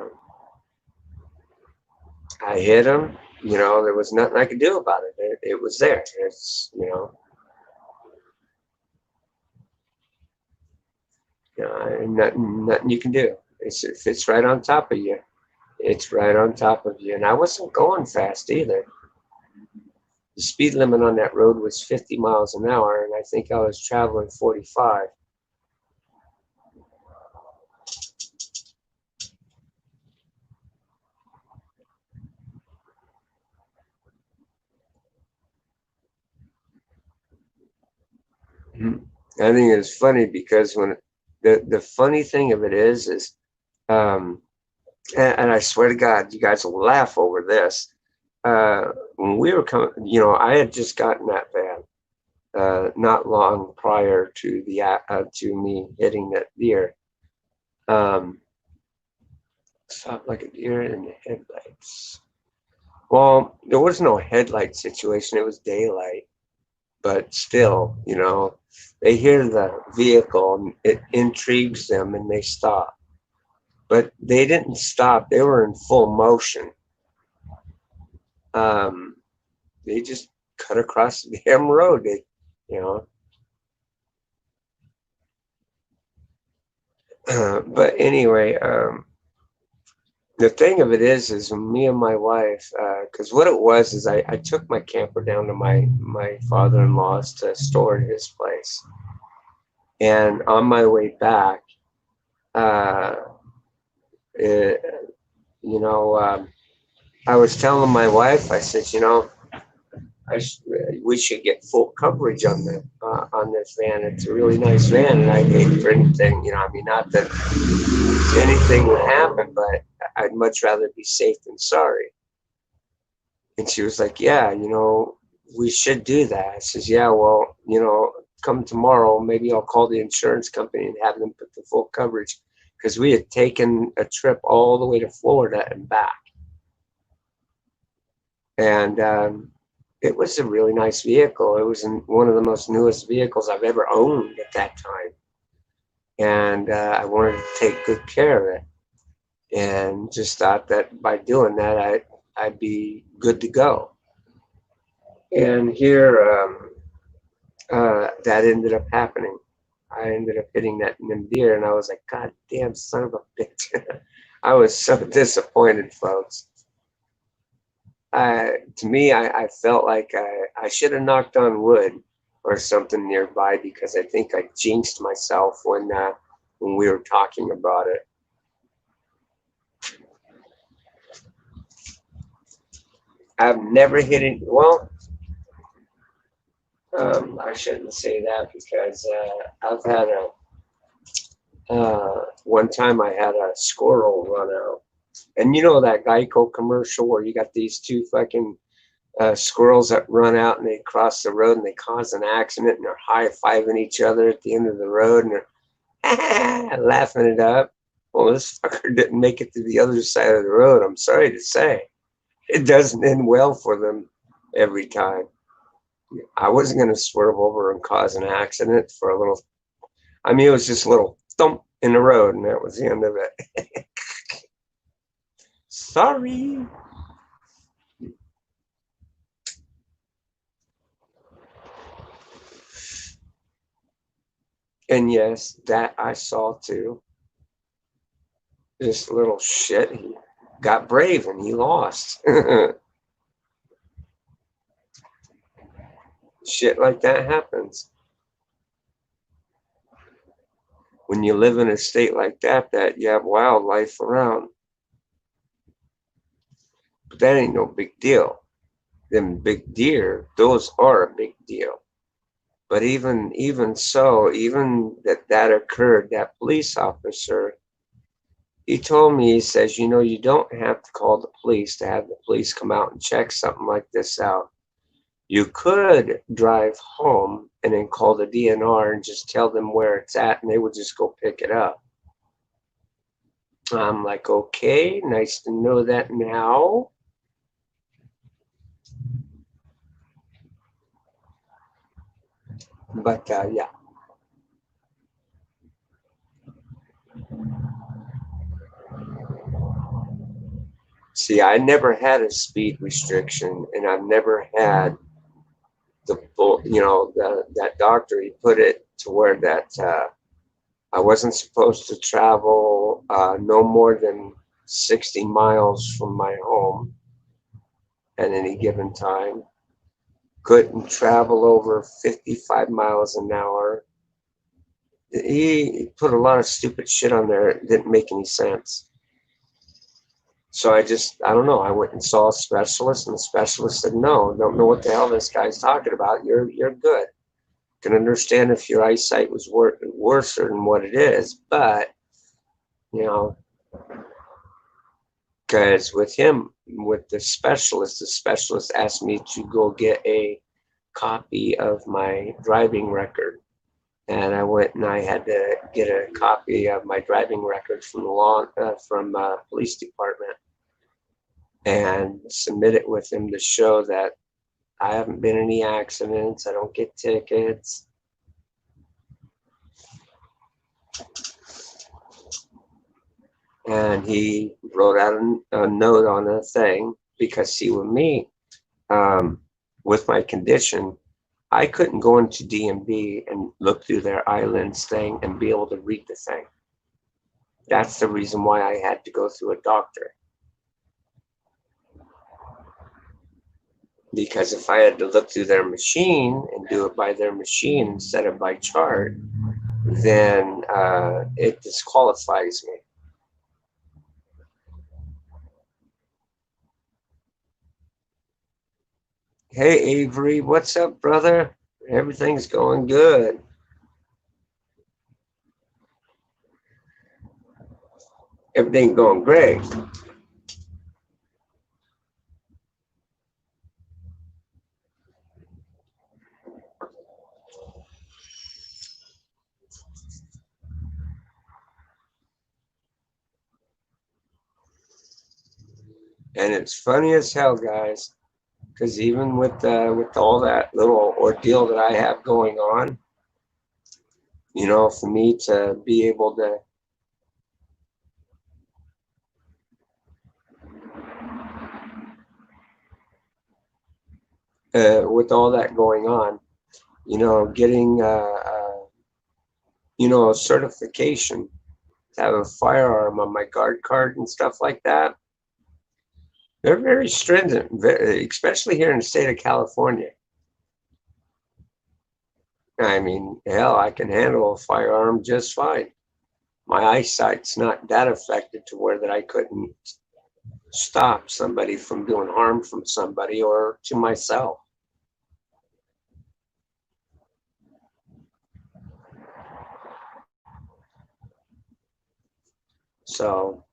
I hit them. There was nothing I could do about it. It was there. Nothing you can do. If it's right on top of you, it's right on top of you. And I wasn't going fast either. The speed limit on that road was 50 miles an hour, and I think I was traveling 45. I think it's funny because when the funny thing of it is um, and I swear to God, you guys will laugh over this. When we were coming, I had just gotten that van not long prior to to me hitting that deer. Um, Stopped like a deer in the headlights. Well, there was no headlight situation; it was daylight. But still, they hear the vehicle and it intrigues them and they stop. But they didn't stop; they were in full motion. Um, they just cut across the damn road. You know. But anyway, the thing of it is me and my wife, because what it was is I took my camper down to my father-in-law's to store at his place, and on my way back, uh, it, you know, I was telling my wife, I said, I sh- we should get full coverage on this van. It's a really nice van, and I'd hate for anything, I mean, not that anything would happen, but I'd much rather be safe than sorry. And she was like, yeah, we should do that. I says, yeah, well, come tomorrow, maybe I'll call the insurance company and have them put the full coverage, because we had taken a trip all the way to Florida and back. And it was a really nice vehicle. It was one of the most newest vehicles I've ever owned at that time. And I wanted to take good care of it. And just thought that by doing that, I'd be good to go. And here, that ended up happening. I ended up hitting that deer, and I was like, God damn son of a bitch. I was so disappointed, folks. To me, I felt like I should have knocked on wood or something nearby, because I think I jinxed myself when we were talking about it. I've never hit it. Well, I shouldn't say that, because I've had one time I had a squirrel run out. And you know that Geico commercial where you got these two fucking squirrels that run out and they cross the road and they cause an accident, and they're high-fiving each other at the end of the road, and they're laughing it up. Well, this fucker didn't make it to the other side of the road. I'm sorry to say. It doesn't end well for them every time. I wasn't going to swerve over and cause an accident for a little. I mean, it was just a little thump in the road, and that was the end of it. Sorry. And yes, that I saw too. This little shit, he got brave and he lost. Shit like that happens. When you live in a state like that you have wildlife around. But that ain't no big deal. Them big deer, those are a big deal. But even so, even that occurred, that police officer, he told me, he says, you don't have to call the police to have the police come out and check something like this out. You could drive home and then call the DNR and just tell them where it's at, and they would just go pick it up. I'm like, okay, nice to know that now. But yeah. See, I never had a speed restriction, and I've never had that doctor. He put it to where that I wasn't supposed to travel no more than 60 miles from my home at any given time. Couldn't travel over 55 miles an hour. He put a lot of stupid shit on there. It didn't make any sense. So I don't know. I went and saw a specialist, and the specialist said, no, don't know what the hell this guy's talking about. You're good. Can understand if your eyesight was worse than what it is, but, because with the specialist asked me to go get a copy of my driving record. And I went and I had to get a copy of my driving record from the police department and submit it with him to show that I haven't been in any accidents. I don't get tickets. And he wrote out a note on a thing, because see, with me, with my condition, I couldn't go into DMV and look through their islands thing and be able to read the thing. That's the reason why I had to go through a doctor. Because if I had to look through their machine and do it by their machine instead of by chart, then it disqualifies me. Hey, Avery, what's up, brother? Everything's going good. Everything's going great. And it's funny as hell, guys, because even with all that little ordeal that I have going on, for me to be able to with all that going on, getting you know, a certification to have a firearm on my guard card and stuff like that. They're very stringent, especially here in the state of California. I mean, hell, I can handle a firearm just fine. My eyesight's not that affected to where that I couldn't stop somebody from doing harm from somebody or to myself. So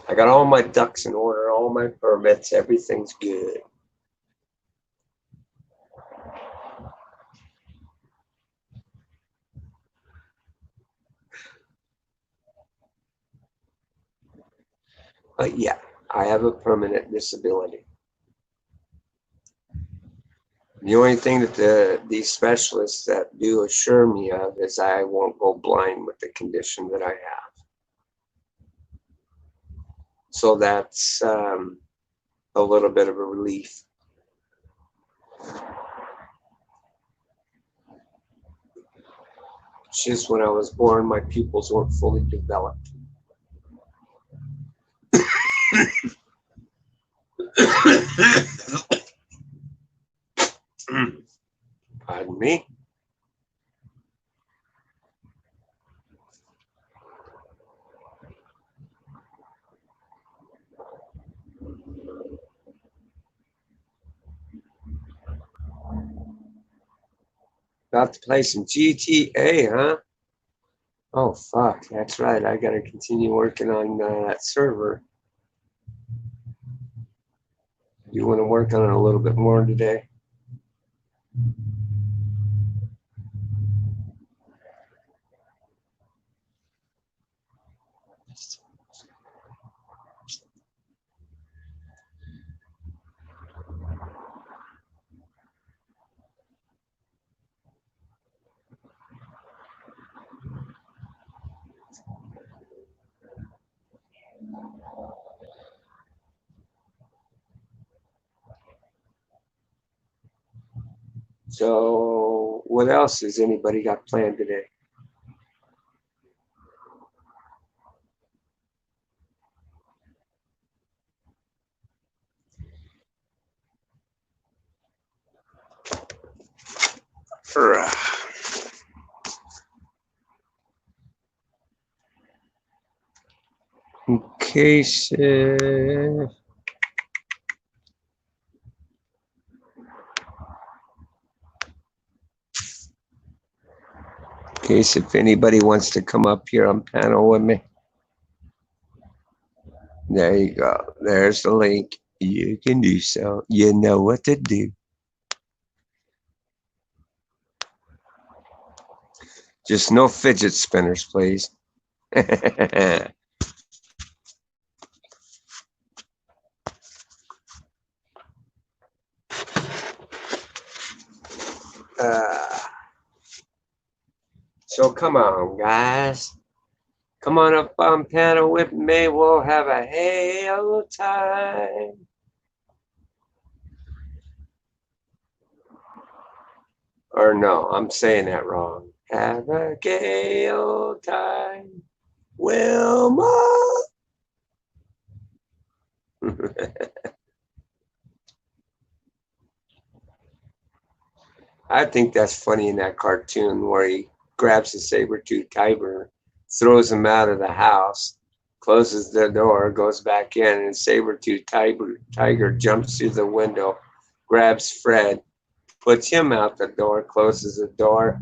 I got all my ducks in order, all my permits, everything's good. But yeah, I have a permanent disability. The only thing that these specialists that do assure me of is I won't go blind with the condition that I have. So that's a little bit of a relief. It's just when I was born, my pupils weren't fully developed. Pardon me. About to play some GTA, huh? Oh, fuck. That's right. I got to continue working on that server. You want to work on it a little bit more today? So, what else has anybody got planned today? In case, if anybody wants to come up here on panel with me, there you go. There's the link. You can do so. You know what to do. Just no fidget spinners, please. uh, so come on, guys. Come on up on panel with me. We'll have a hell of a time. Or no, I'm saying that wrong. Have a gay old time, Wilma. I think that's funny in that cartoon where he grabs the saber-toothed tiger, throws him out of the house, closes the door, goes back in, and saber-toothed tiger jumps through the window, grabs Fred, puts him out the door, closes the door,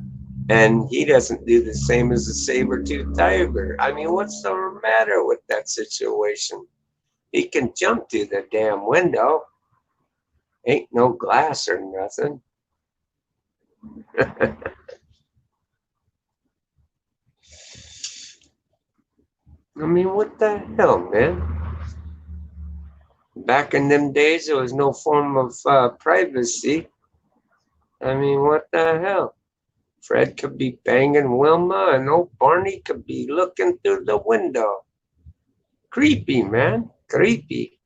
and he doesn't do the same as the saber-toothed tiger. I mean, what's the matter with that situation? He can jump through the damn window. Ain't no glass or nothing. I mean, what the hell, man? Back in them days, there was no form of privacy. I mean, what the hell? Fred could be banging Wilma, and old Barney could be looking through the window. Creepy, man. Creepy.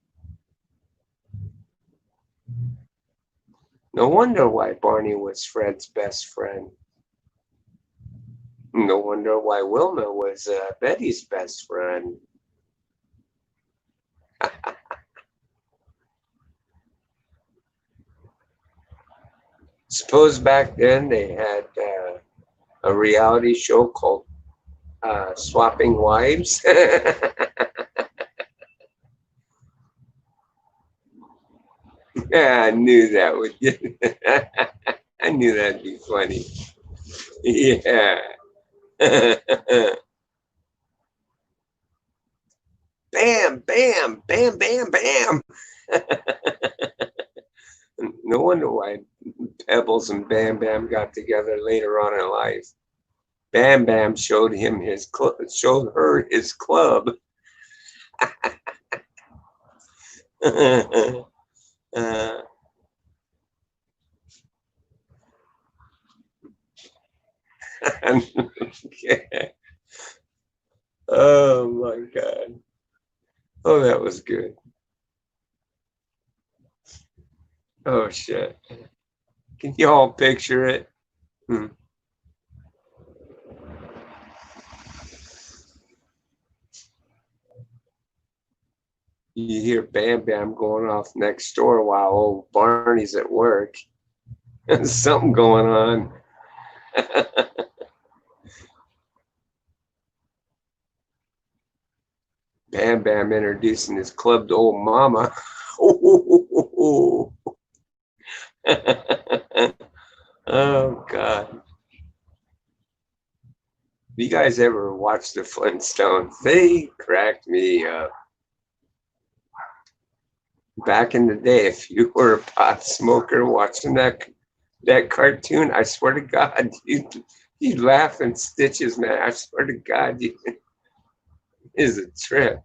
No wonder why Barney was Fred's best friend. No wonder why Wilma was Betty's best friend. Suppose back then they had a reality show called Swapping Wives. Yeah, I knew that would get. I knew that'd be funny. Yeah. Bam, bam, bam, bam, bam. No wonder why Pebbles and Bam Bam got together later on in life. Bam Bam showed her his club. Uh, okay. Oh my God. Oh, that was good. Oh shit. Can you all picture it? Hmm. You hear Bam Bam going off next door while old Barney's at work. There's something going on. Bam Bam introducing his club to old mama. Oh God. You guys ever watch the Flintstones? They cracked me up. Back in the day, if you were a pot smoker watching that cartoon, I swear to God, you'd laugh in stitches, man. I swear to God, it is a trip.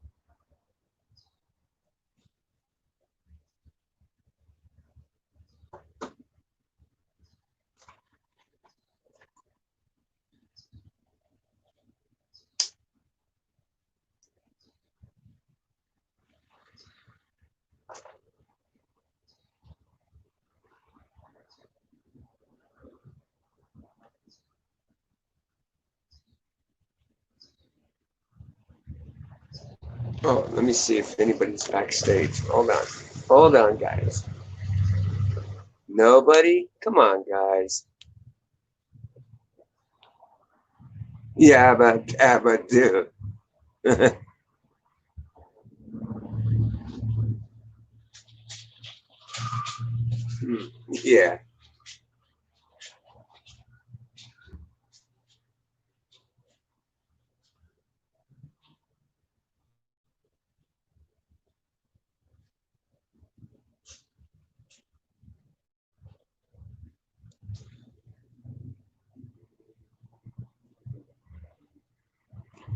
Oh, let me see if anybody's backstage. Hold on. Hold on, guys. Nobody? Come on, guys. Yeah, but do. Yeah.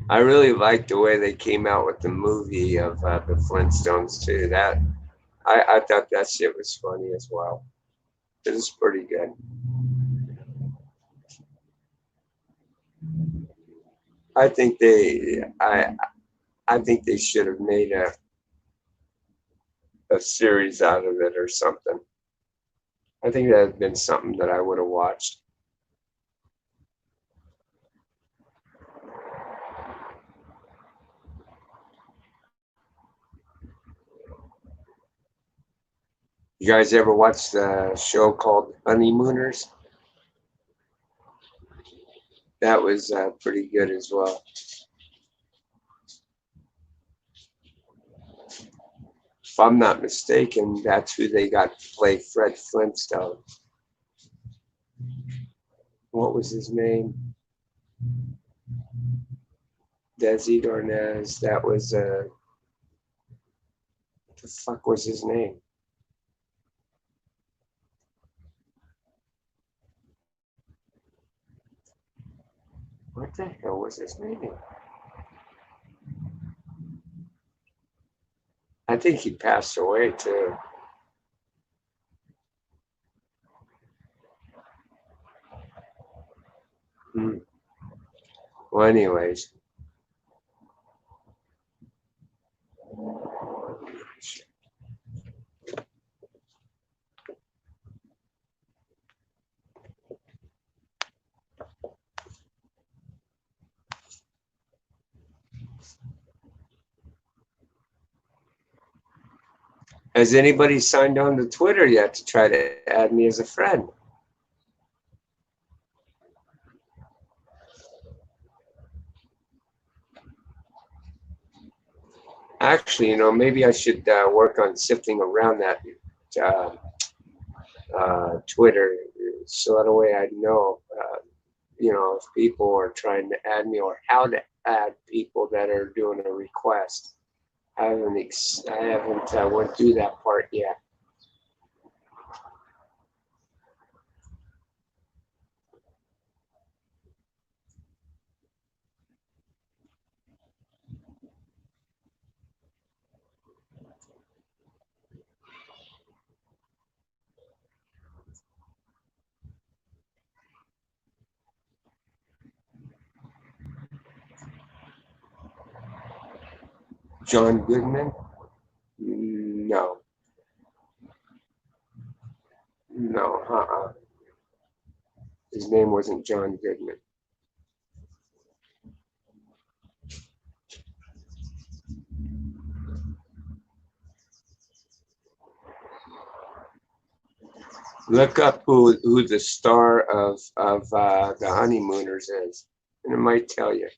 I really liked the way they came out with the movie of the Flintstones too. I thought that shit was funny as well. It was pretty good. I think I think they should have made a series out of it or something. I think that had been something that I would have watched. You guys ever watch the show called Honeymooners? That was pretty good as well. If I'm not mistaken, that's who they got to play Fred Flintstone. What was his name? Desi Dornez. That was what the fuck was his name? What the hell was his name? I think he passed away too. Hmm. Well, anyways, Has anybody signed on to Twitter yet to try to add me as a friend? Actually, maybe I should work on sifting around that uh, Twitter, so that way I know, if people are trying to add me or how to add people that are doing a request. I haven't went through that part yet. John Goodman? No, no, his name wasn't John Goodman. Look up who the star of the Honeymooners is, and it might tell you.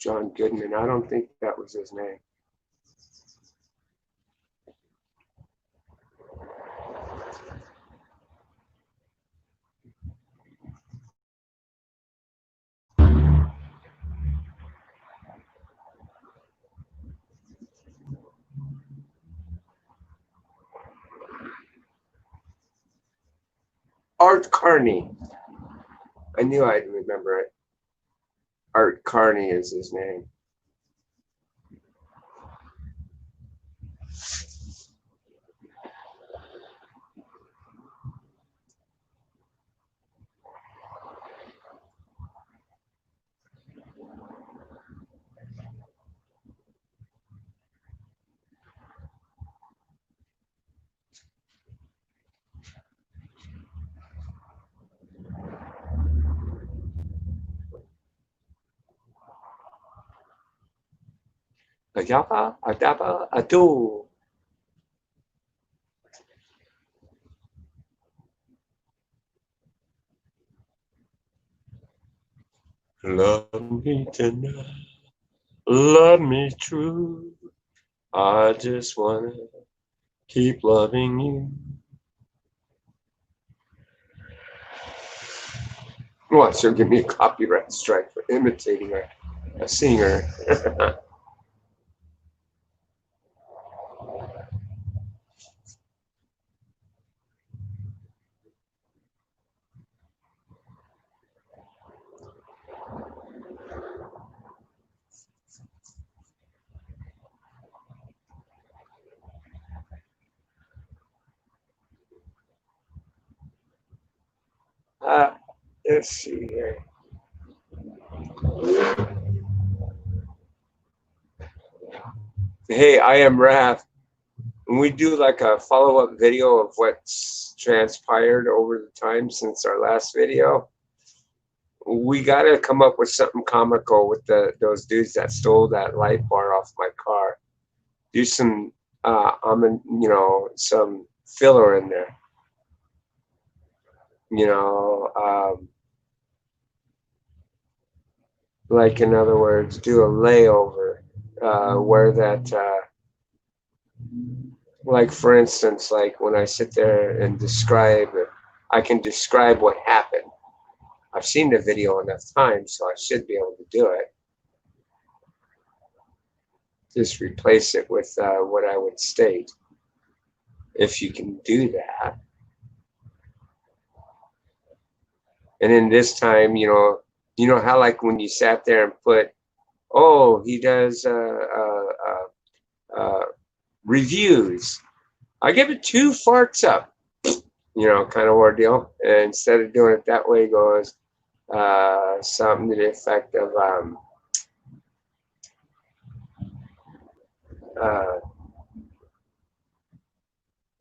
John Goodman. I don't think that was his name. Art Carney. I knew I'd remember it. Art Carney is his name. Ajapa, Adapa, Adu. Love me tonight, love me true. I just wanna keep loving you. Well, she'll give me a copyright strike for imitating a singer. Let's see here. Hey, I am Raph. And we do like a follow-up video of what's transpired over the time since our last video. We got to come up with something comical with those dudes that stole that light bar off my car. Do some, some filler in there. Like in other words, do a layover where that. Like for instance, like when I sit there and describe, I can describe what happened. I've seen the video enough times, so I should be able to do it. Just replace it with what I would state, if you can do that. And then this time, how like when you sat there and put, oh, he does reviews. I give it 2 farts up, kind of ordeal. And instead of doing it that way, goes something to the effect of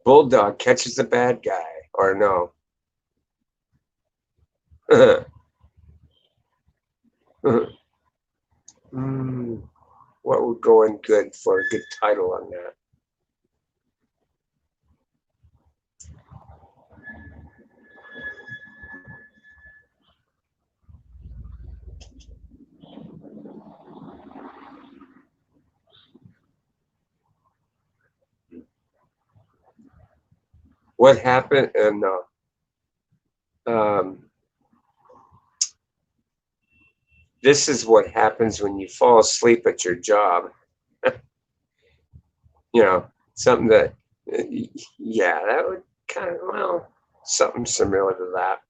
Bulldog catches the bad guy, or no? Hmm, what would go in good for a good title on that? What happened? No. Um, this is what happens when you fall asleep at your job. You know, something that, yeah, that would kind of, well, something similar to that.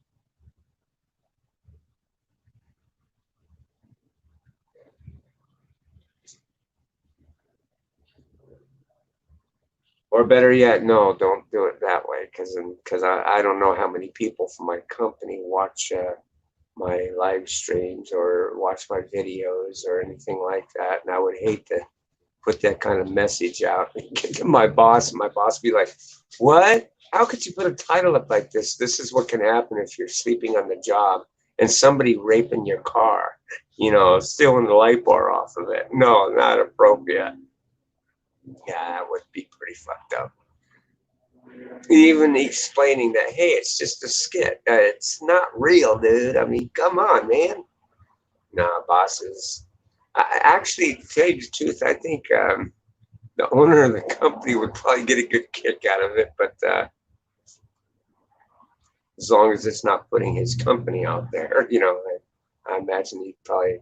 Or better yet, no, don't do it that way, because I don't know how many people from my company watch my live streams or watch my videos or anything like that, and I would hate to put that kind of message out to my boss, and my boss be like, "What? How could you put a title up like this? This is what can happen if you're sleeping on the job and somebody raping your car, stealing the light bar off of it. No, not appropriate." Yeah, that would be pretty fucked up. Even explaining that, hey, it's just a skit. It's not real, dude. I mean, come on, man. Nah, bosses. Actually, to tell you the truth, I think the owner of the company would probably get a good kick out of it, but as long as it's not putting his company out there, I imagine he'd probably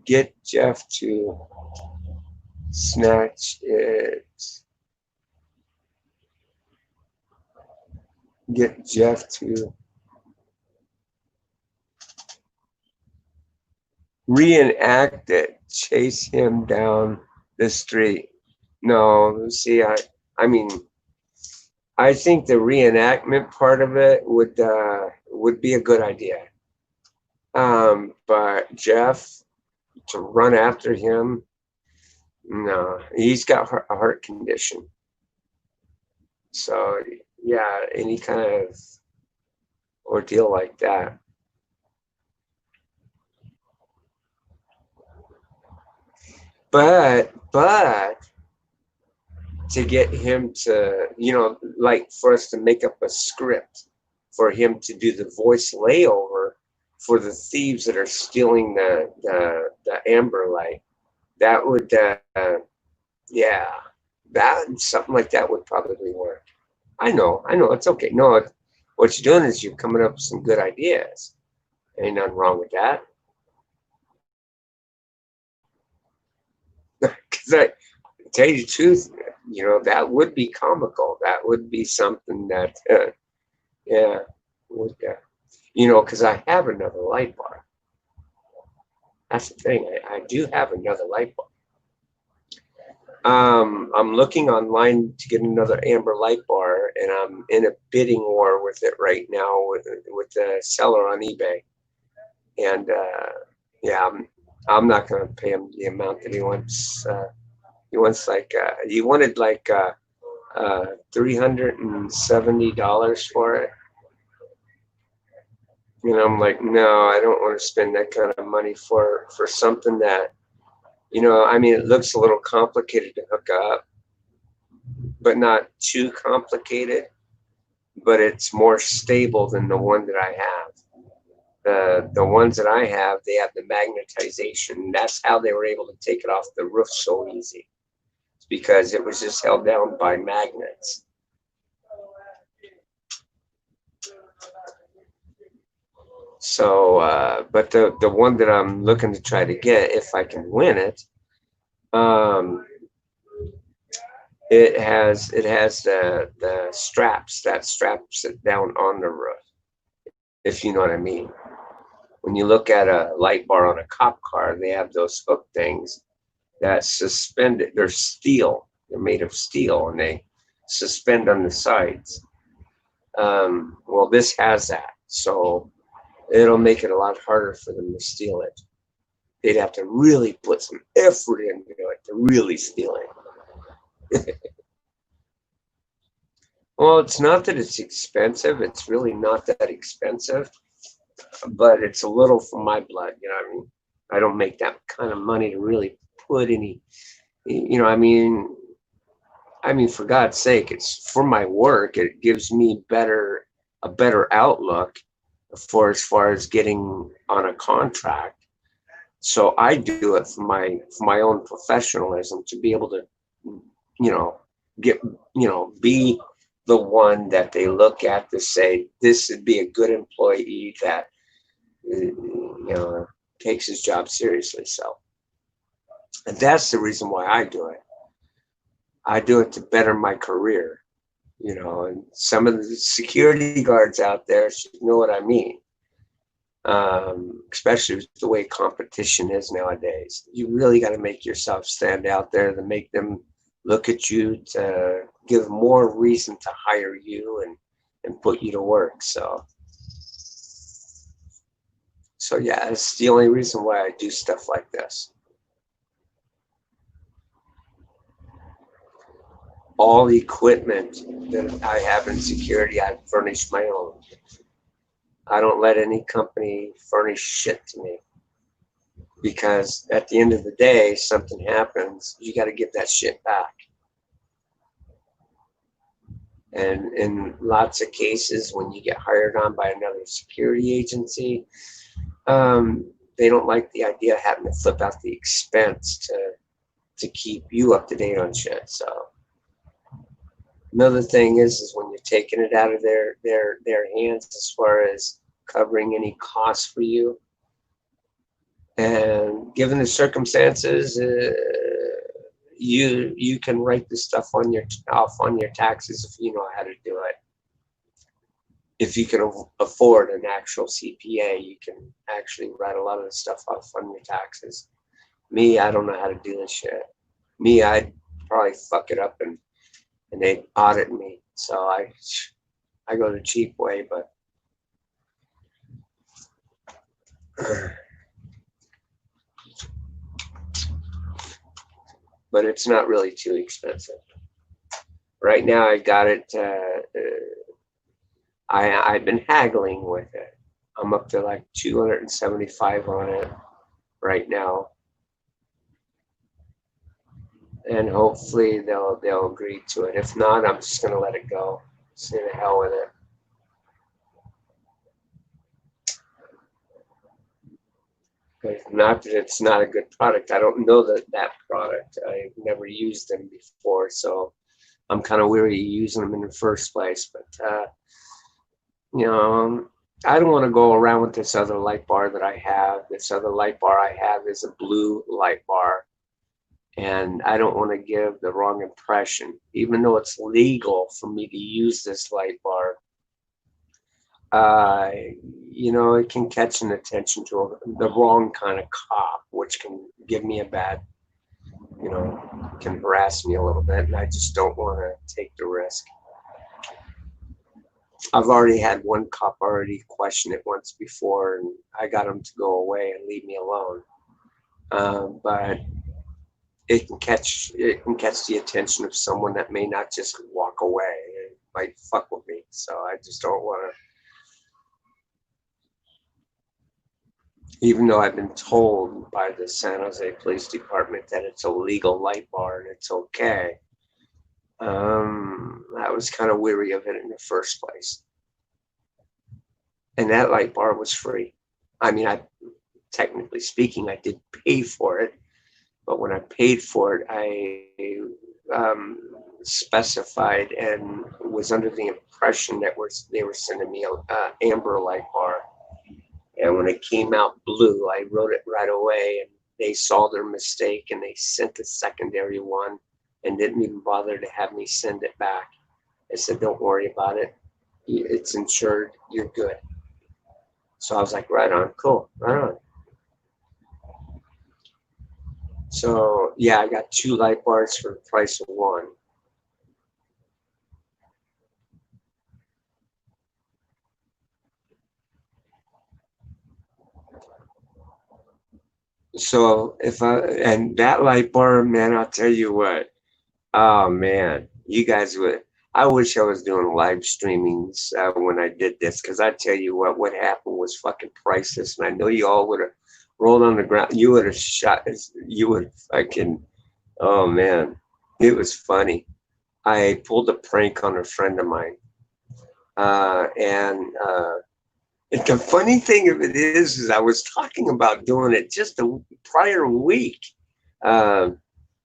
get Jeff to snatch it, get Jeff to reenact it, chase him down the street. No, see, I mean, I think the reenactment part of it would be a good idea. But Jeff to run after him, no, he's got a heart condition. So yeah, any kind of ordeal like that. But to get him to, like for us to make up a script for him to do the voice layover for the thieves that are stealing the amber light, that would, yeah, that something like that would probably work. I know, it's okay. No, what you're doing is you're coming up with some good ideas. Ain't nothing wrong with that. Because I tell you the truth, that would be comical. That would be something that, yeah, would, because I have another light bar. That's the thing. I do have another light bar. I'm looking online to get another amber light bar, and I'm in a bidding war with it right now with the seller on eBay. And yeah, I'm not going to pay him the amount that he wants. He wants he wanted like $370 for it. And I'm like, no, I don't want to spend that kind of money for something that, I mean, it looks a little complicated to hook up, but not too complicated. But it's more stable than the one that I have. The ones that I have, they have the magnetization. That's how they were able to take it off the roof so easy. It's because it was just held down by magnets. So, but the one that I'm looking to try to get, if I can win it, um, it has the straps that straps it down on the roof, if you know what I mean. When you look at a light bar on a cop car, they have those hook things that suspend it. They're steel. They're made of steel, and they suspend on the sides. Well, this has that, so it'll make it a lot harder for them to steal it. They'd have to really put some effort into it to really steal it. Well, it's not that it's expensive. It's really not that expensive, but it's a little for my blood. You know what I mean? I don't make that kind of money to really put any, I mean, for God's sake, it's for my work. It gives me a better outlook for as far as getting on a contract. So I do it for my own professionalism to be able to, you know, get, be the one that they look at to say this would be a good employee that, takes his job seriously. So, and that's the reason why I do it. I do it to better my career, and some of the security guards out there should know what I mean. Especially with the way competition is nowadays. You really got to make yourself stand out there to make them look at you, to give more reason to hire you and put you to work. So yeah, it's the only reason why I do stuff like this. All the equipment that I have in security, I furnish my own. I don't let any company furnish shit to me, because at the end of the day, something happens, you got to give that shit back. And in lots of cases, when you get hired on by another security agency, they don't like the idea of having to flip out the expense to keep you up to date on shit. So another thing is when you're taking it out of their hands as far as covering any costs for you, and given the circumstances, you can write this stuff off on your taxes if you know how to do it. If you can afford an actual CPA, you can actually write a lot of the stuff off on your taxes. Me, I don't know how to do this shit. Me, I'd probably fuck it up and they'd audit me. So I go the cheap way, but it's not really too expensive. Right now, I got it. I've been haggling with it. I'm up to like 275 on it right now, and hopefully they'll agree to it. If not, I'm just gonna let it go. Say the hell with it. But not that it's not a good product. I don't know that product. I've never used them before, so I'm kind of weary of using them in the first place. But you know, I don't want to go around with this other light bar that I have. This other light bar I have is a blue light bar, and I don't want to give the wrong impression. Even though it's legal for me to use this light bar, uh, it can catch an attention to the wrong kind of cop, which can give me a bad, can harass me a little bit, and I just don't want to take the risk. I've already had one cop already question it once before, and I got him to go away and leave me alone. But it can catch the attention of someone that may not just walk away. It might fuck with me, so I just don't want to. Even though I've been told by the San Jose Police Department that it's a legal light bar and it's okay, I was kind of weary of it in the first place. And that light bar was free. I mean, technically speaking, I did pay for it, but when I paid for it, I specified and was under the impression that they were sending me a amber light bar. And when it came out blue, I wrote it right away, and they saw their mistake and they sent the secondary one and didn't even bother to have me send it back. They said, don't worry about it. It's insured. You're good. So I was like, right on, cool, right on. So yeah, I got 2 light bars for the price of 1. So and that light bar, man, I'll tell you what. Oh man, you guys would. I wish I was doing live streamings when I did this, because I tell you what happened was fucking priceless, and I know you all would have rolled on the ground. You would have shot. You would fucking. Oh man, it was funny. I pulled a prank on a friend of mine, and the funny thing of it is I was talking about doing it just a prior week. Um,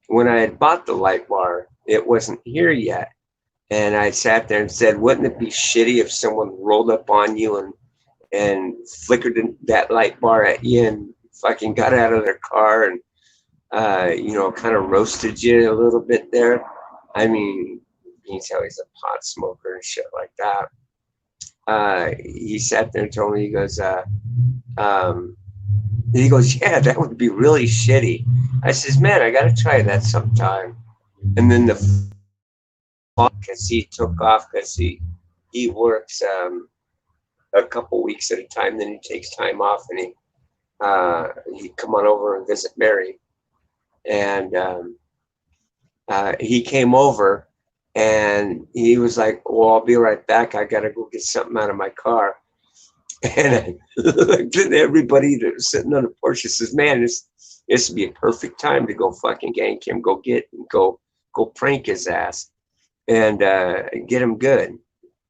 when I had bought the light bar, it wasn't here yet. And I sat there and said, wouldn't it be shitty if someone rolled up on you and flickered that light bar at you and fucking got out of their car and, kind of roasted you a little bit there? I mean, you can tell he's a pot smoker and shit like that. He sat there and told me, um, he goes, yeah, that would be really shitty. I says, man, I got to try that sometime. And then because he took off because he works a couple weeks at a time. Then he takes time off and he come on over and visit Mary. And he came over and he was like, well, I'll be right back. I got to go get something out of my car. And I looked at everybody that was sitting on the porch and says, man, this would be a perfect time to go fucking gank him, go prank his ass and get him good.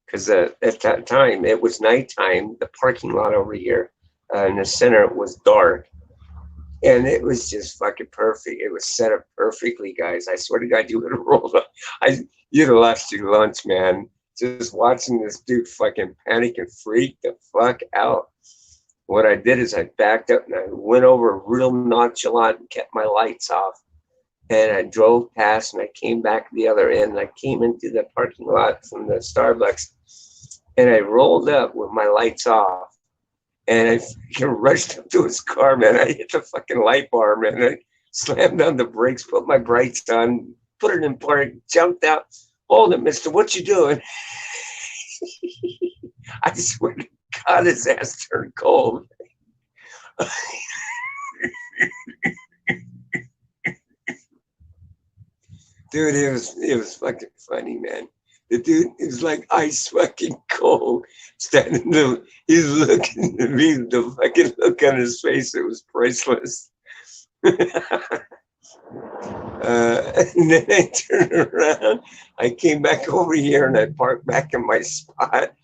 Because at that time, it was nighttime. The parking lot over here in the center was dark. And it was just fucking perfect. It was set up perfectly, guys. I swear to God, you would have rolled up. You'd have lost your lunch, man. Just watching this dude fucking panic and freak the fuck out. What I did is I backed up and I went over real nonchalant and kept my lights off. And I drove past and I came back the other end. And I came into the parking lot from the Starbucks and I rolled up with my lights off. And I rushed up to his car, man. I hit the fucking light bar, man. I slammed on the brakes, put my brights on, put it in park, jumped out. Hold it, mister. What you doing? I swear to God, his ass turned cold. Dude, it was fucking funny, man. The dude is like ice fucking cold, standing there. He's looking at me, the fucking look on his face, it was priceless. And then I turned around. I came back over here and I parked back in my spot.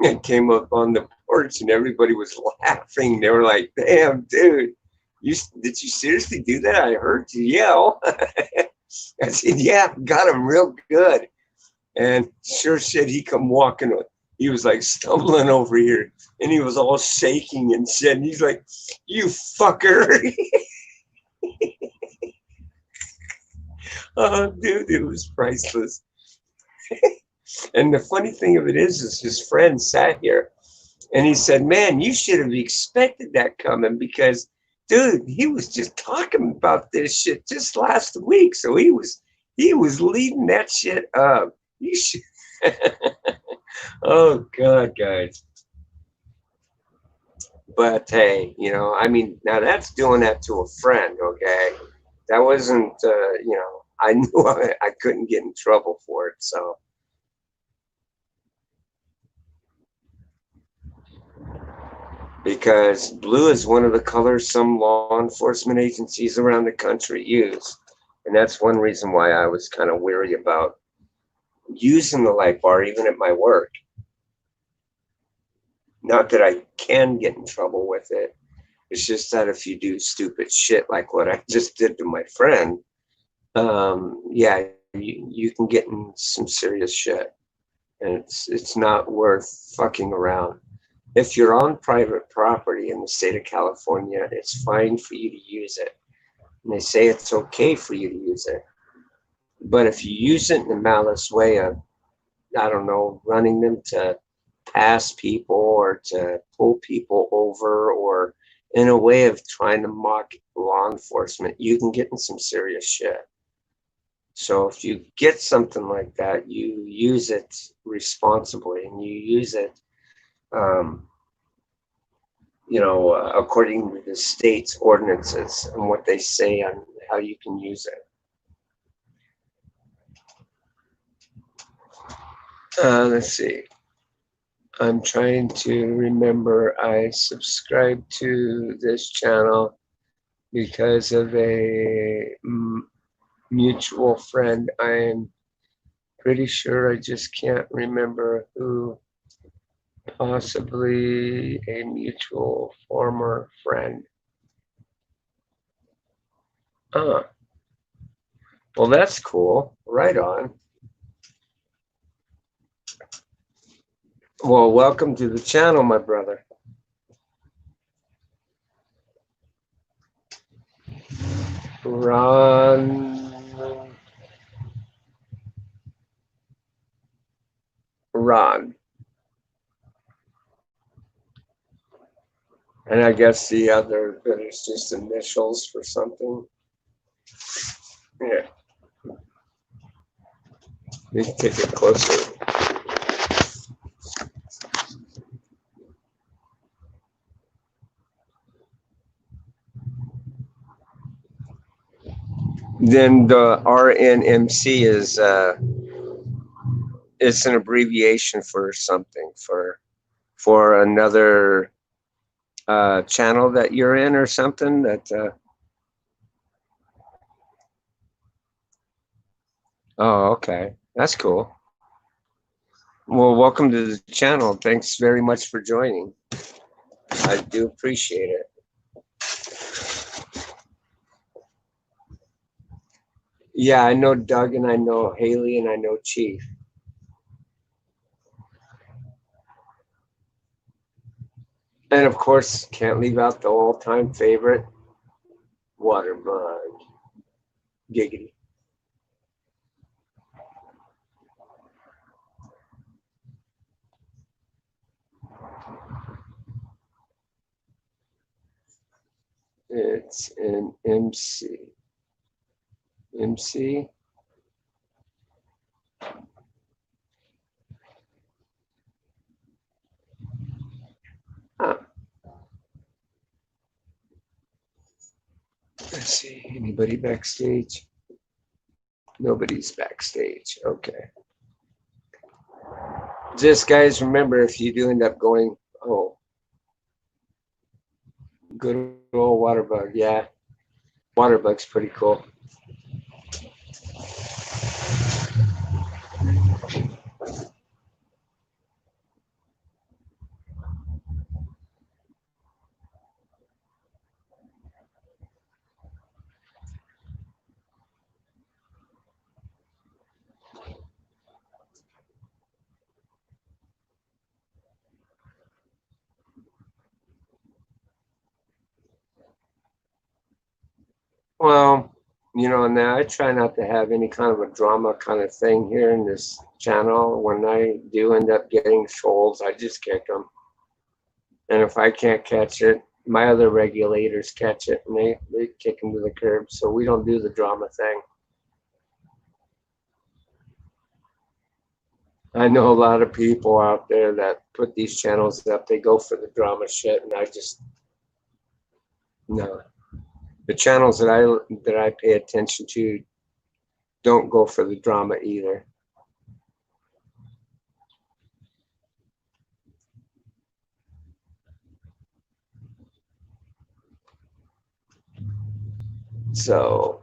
I came up on the porch and everybody was laughing. They were like, damn, dude, did you seriously do that? I heard you yell. I said, yeah, got him real good. And sure shit, he come walking. He was like stumbling over here and he was all shaking and shit. And he's like, you fucker. Oh, dude, it was priceless. And the funny thing of it is his friend sat here and he said, man, you should have expected that coming because, dude, he was just talking about this shit just last week. So he was leading that shit up. You should. Oh, God, guys. But hey, I mean, now that's doing that to a friend, okay? That wasn't, I knew I couldn't get in trouble for it, so. Because blue is one of the colors some law enforcement agencies around the country use. And that's one reason why I was kind of weary about using the light bar, even at my work. Not that I can get in trouble with it. It's just that if you do stupid shit like what I just did to my friend, yeah, you can get in some serious shit. And it's not worth fucking around. If you're on private property in the state of California, it's fine for you to use it. And they say it's okay for you to use it. But if you use it in a malice way of, I don't know, running them to pass people or to pull people over or in a way of trying to mock law enforcement, you can get in some serious shit. So if you get something like that, you use it responsibly and you use it according to the state's ordinances and what they say on how you can use it. Let's see. I'm trying to remember. I subscribed to this channel because of a mutual friend. I'm pretty sure I just can't remember who. Possibly a mutual former friend. Ah, well, that's cool. Right on. Well, welcome to the channel, my brother. Ron. Ron. And I guess the other bit is just initials for something. Yeah. Need to take it closer. Then the RNMC is it's an abbreviation for something for another channel that you're in or something that oh, okay, that's cool. Well, welcome to the channel. Thanks very much for joining. I do appreciate it. Yeah, I know Doug and I know Haley and I know Chief. And of course, can't leave out the all-time favorite, Waterbug. Giggity. It's an MC. MC? Huh. Let's see, anybody backstage? Nobody's backstage. Okay. Just guys, remember if you do end up going, oh, good old Waterbug. Yeah, Waterbug's pretty cool. Well, now I try not to have any kind of a drama kind of thing here in this channel. When I do end up getting trolls, I just kick them. And if I can't catch it, my other regulators catch it and they kick them to the curb. So we don't do the drama thing. I know a lot of people out there that put these channels up, they go for the drama shit, and I just, no. The channels that I pay attention to don't go for the drama either. So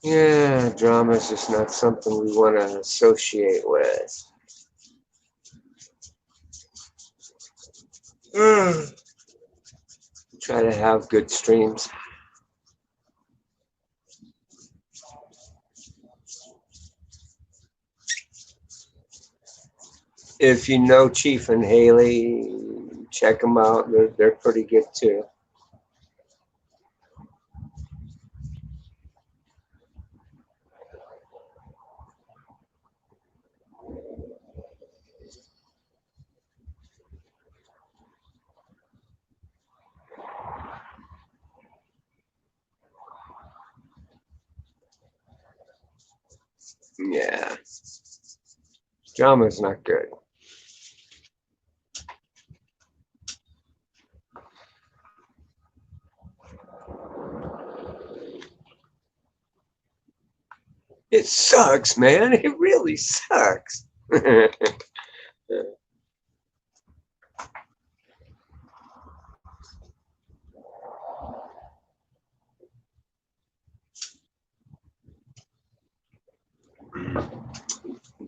yeah, drama is just not something we want to associate with. Try to have good streams. If you know Chief and Haley, check them out. They're pretty good too. Yeah, drama's not good. It sucks, man. It really sucks.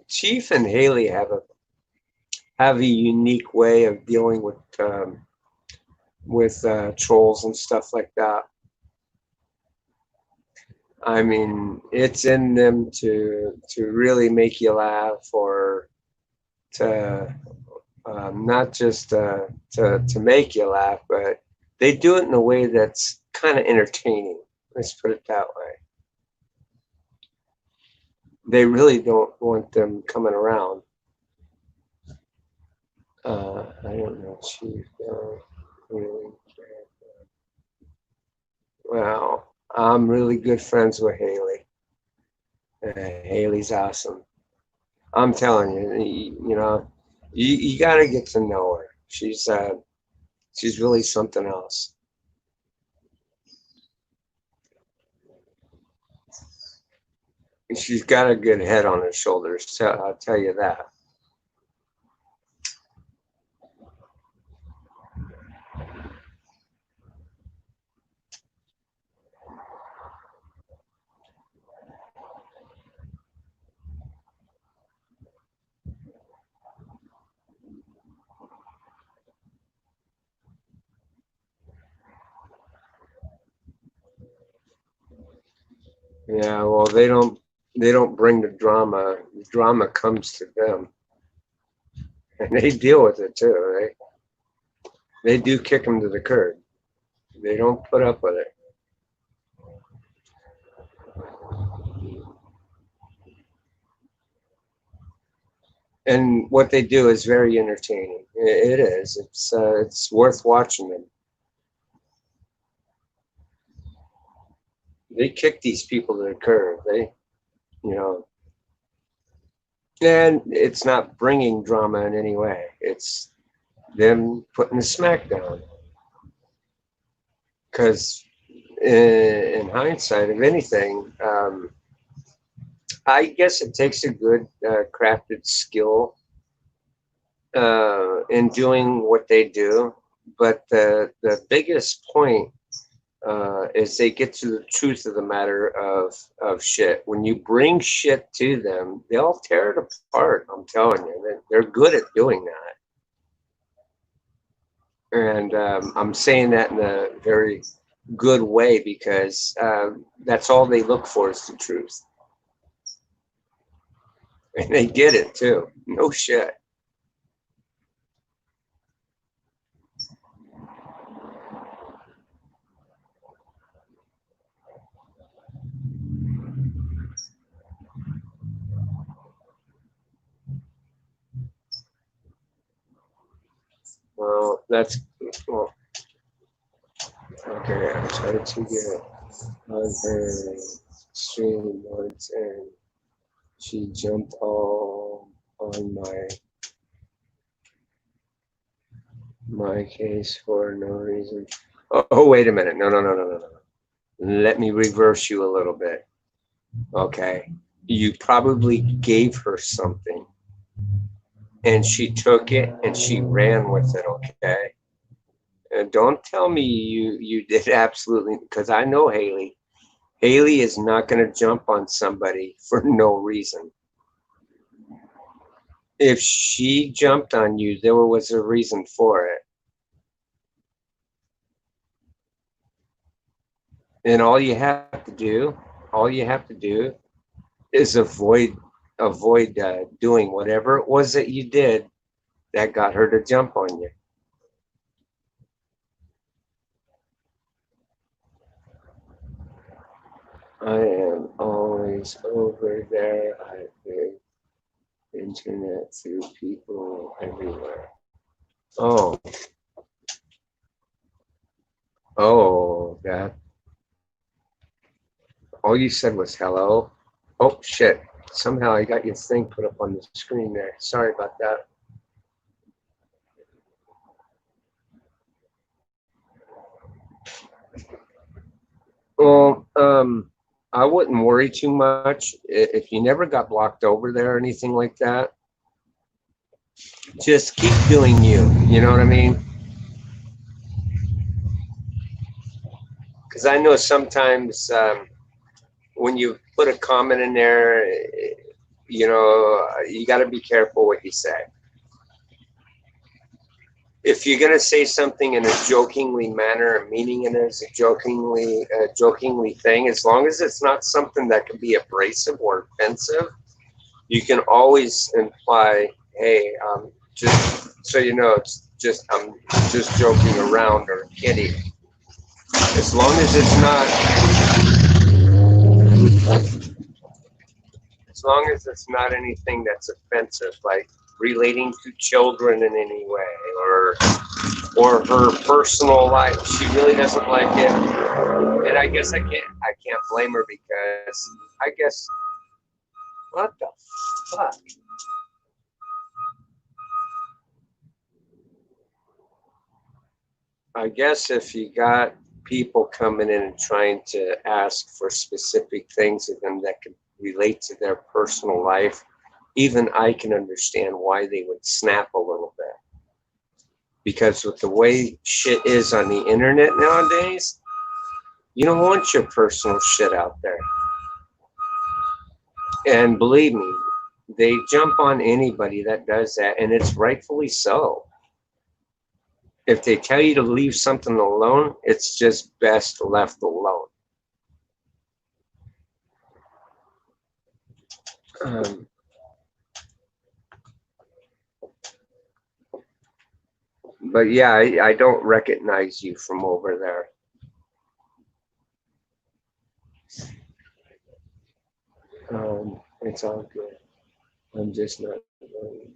Chief and Haley have a unique way of dealing with trolls and stuff like that. I mean, it's in them to really make you laugh, or to not just to make you laugh, but they do it in a way that's kind of entertaining. Let's put it that way. They really don't want them coming around. I don't know, Chief. Really care. Well, I'm really good friends with Haley. Haley's awesome. I'm telling you, you know, you got to get to know her. She's really something else. She's got a good head on her shoulders. So I'll tell you that. Yeah, well, they don't bring the drama. The drama comes to them, and they deal with it too. They do kick them to the curb. They don't put up with it. And what they do is very entertaining. It is. It's worth watching them. They kick these people to the curb. You know, and it's not bringing drama in any way. It's them putting the smack down. Because in hindsight of anything, I guess it takes a good crafted skill in doing what they do. But the biggest point is they get to the truth of the matter of shit. When you bring shit to them, they'll tear it apart. I'm telling you, they're good at doing that. And I'm saying that in a very good way, because that's all they look for is the truth. And they get it too. No shit. Well, that's well, okay. I tried to get on her stream once, and she jumped all on my case for no reason. Oh, wait a minute. No, no, no, no, no, no. Let me reverse you a little bit. Okay. You probably gave her something, and she took it and she ran with it. Okay. And don't tell me you did absolutely, because I know Haley. Haley is not going to jump on somebody for no reason. If she jumped on you, there was a reason for it. And all you have to do is avoid doing whatever it was that you did that got her to jump on you. I am always over there at the internet through people everywhere. Oh, that all you said was hello. Oh shit! Somehow I got your thing put up on the screen there. Sorry about that. Well, I wouldn't worry too much if you never got blocked over there or anything like that. Just keep doing you. You know what I mean? Because I know sometimes when you put a comment in there, you got to be careful what you say. If you're gonna say something in a jokingly manner and meaning it as a jokingly thing, as long as it's not something that can be abrasive or offensive, you can always imply, "Hey, just so you know, it's just I'm just joking around or kidding." As long as it's not anything that's offensive, like relating to children in any way, or her personal life. She really doesn't like it, and I guess I can't blame her because I guess what the fuck. I guess if you got people coming in and trying to ask for specific things of them that could relate to their personal life, even I can understand why they would snap a little bit. Because with the way shit is on the internet nowadays, you don't want your personal shit out there. And believe me, they jump on anybody that does that, and it's rightfully so. If they tell you to leave something alone, it's just best left alone. Um, but yeah, I don't recognize you from over there. It's all good. I'm just not really.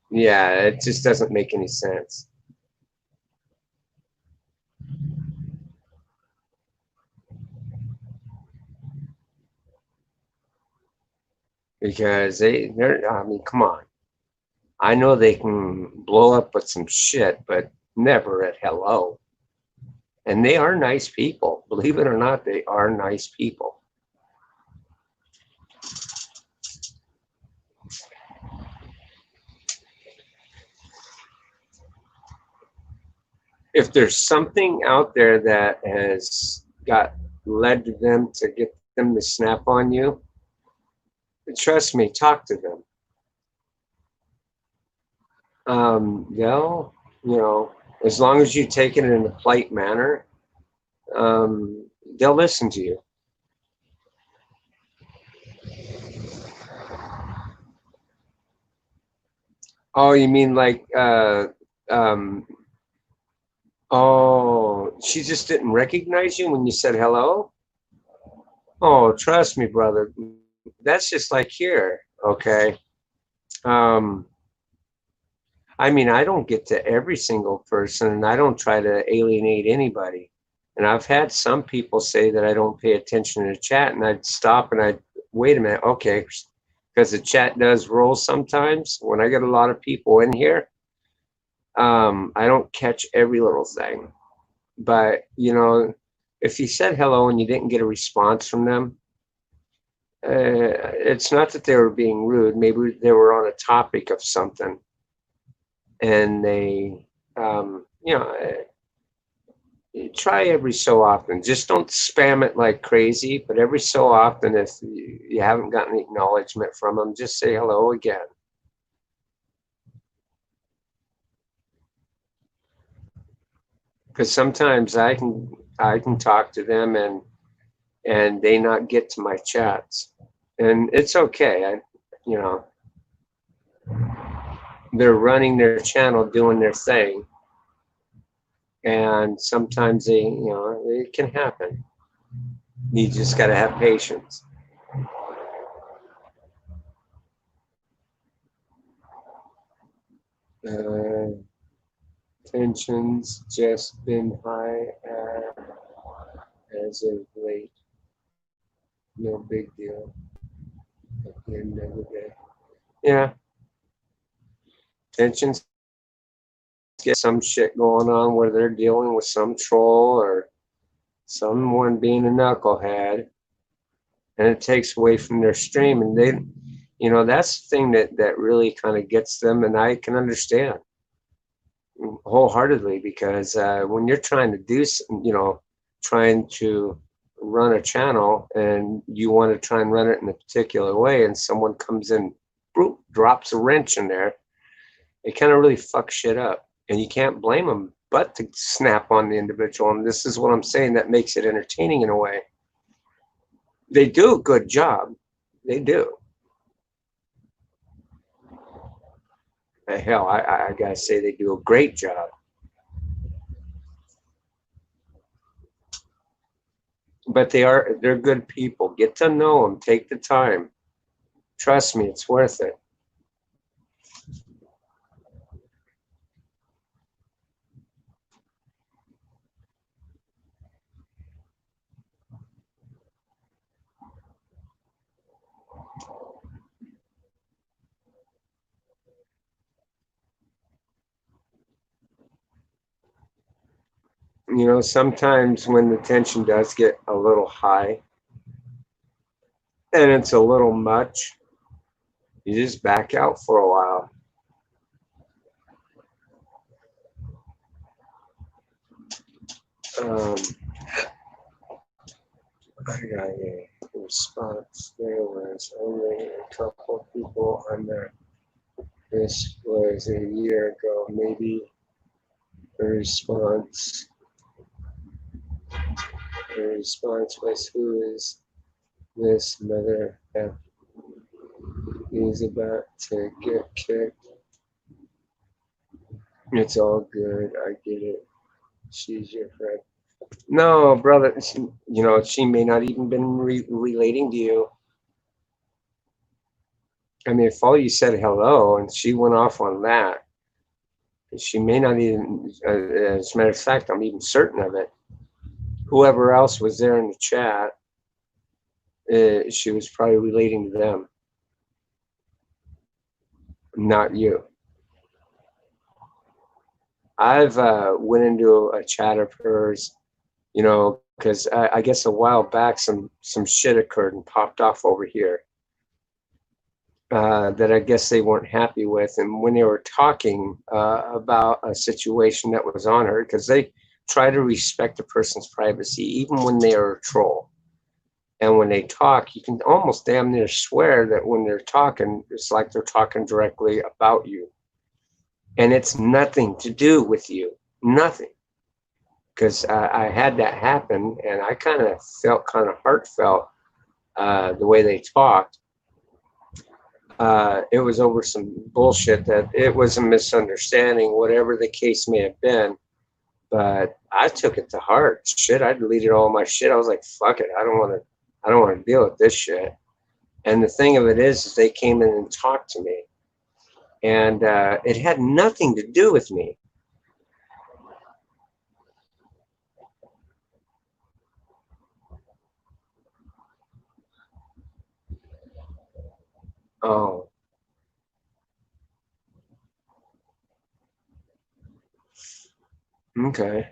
Yeah, it just doesn't make any sense. Because I mean, come on. I know they can blow up with some shit, but never at hello. And they are nice people. Believe it or not, they are nice people. If there's something out there that has got led to them to get them to snap on you, trust me, talk to them. They'll, as long as you take it in a polite manner, they'll listen to you. Oh, you mean like, um, oh, she just didn't recognize you when you said hello? Oh, trust me, brother. That's just like here, okay? Um, I mean, I don't get to every single person and I don't try to alienate anybody. And I've had some people say that I don't pay attention to the chat, and I'd stop and I'd wait a minute, okay, because the chat does roll sometimes. When I get a lot of people in here, I don't catch every little thing. But, if you said hello and you didn't get a response from them, it's not that they were being rude. Maybe they were on a topic of something, and they, try every so often. Just don't spam it like crazy, but every so often, if you haven't gotten acknowledgement from them, just say hello again. Because sometimes I can talk to them and they not get to my chats, and it's okay. You know, they're running their channel, doing their thing, and sometimes it can happen. You just got to have patience. Uh, Tensions just been high as of late. No big deal at the end of the day. Yeah, tensions get some shit going on where they're dealing with some troll or someone being a knucklehead, and it takes away from their stream. And they, that's the thing that really kind of gets them. And I can understand wholeheartedly because when you're trying to do, trying to run a channel and you want to try and run it in a particular way, and someone comes in, boop, drops a wrench in there, it kind of really fucks shit up. And you can't blame them but to snap on the individual. And this is what I'm saying that makes it entertaining in a way. They do a good job. They do. Hell, I gotta say they do a great job. But they're good people. Get to know them. Take the time. Trust me, it's worth it. Sometimes when the tension does get a little high and it's a little much, you just back out for a while. Um, I got a response. There was only a couple people on there. This was a year ago, maybe. The response. The response was, "Who is this mother F? He's about to get kicked." It's all good. I get it. She's your friend. No, brother. She may not even been relating to you. I mean, if all you said hello and she went off on that, she may not even. As a matter of fact, I'm even certain of it. Whoever else was there in the chat, she was probably relating to them, not you. I've went into a chat of hers, because I guess a while back some shit occurred and popped off over here that I guess they weren't happy with. And when they were talking about a situation that was on her, because they try to respect a person's privacy, even when they are a troll. And when they talk, you can almost damn near swear that when they're talking, it's like they're talking directly about you. And it's nothing to do with you, nothing. Because I had that happen, and I kind of felt kind of heartfelt the way they talked. It was over some bullshit that it was a misunderstanding, whatever the case may have been. But I took it to heart. Shit, I deleted all my shit. I was like, fuck it, I don't want to deal with this shit. And the thing of it is they came in and talked to me, and it had nothing to do with me. Oh, okay.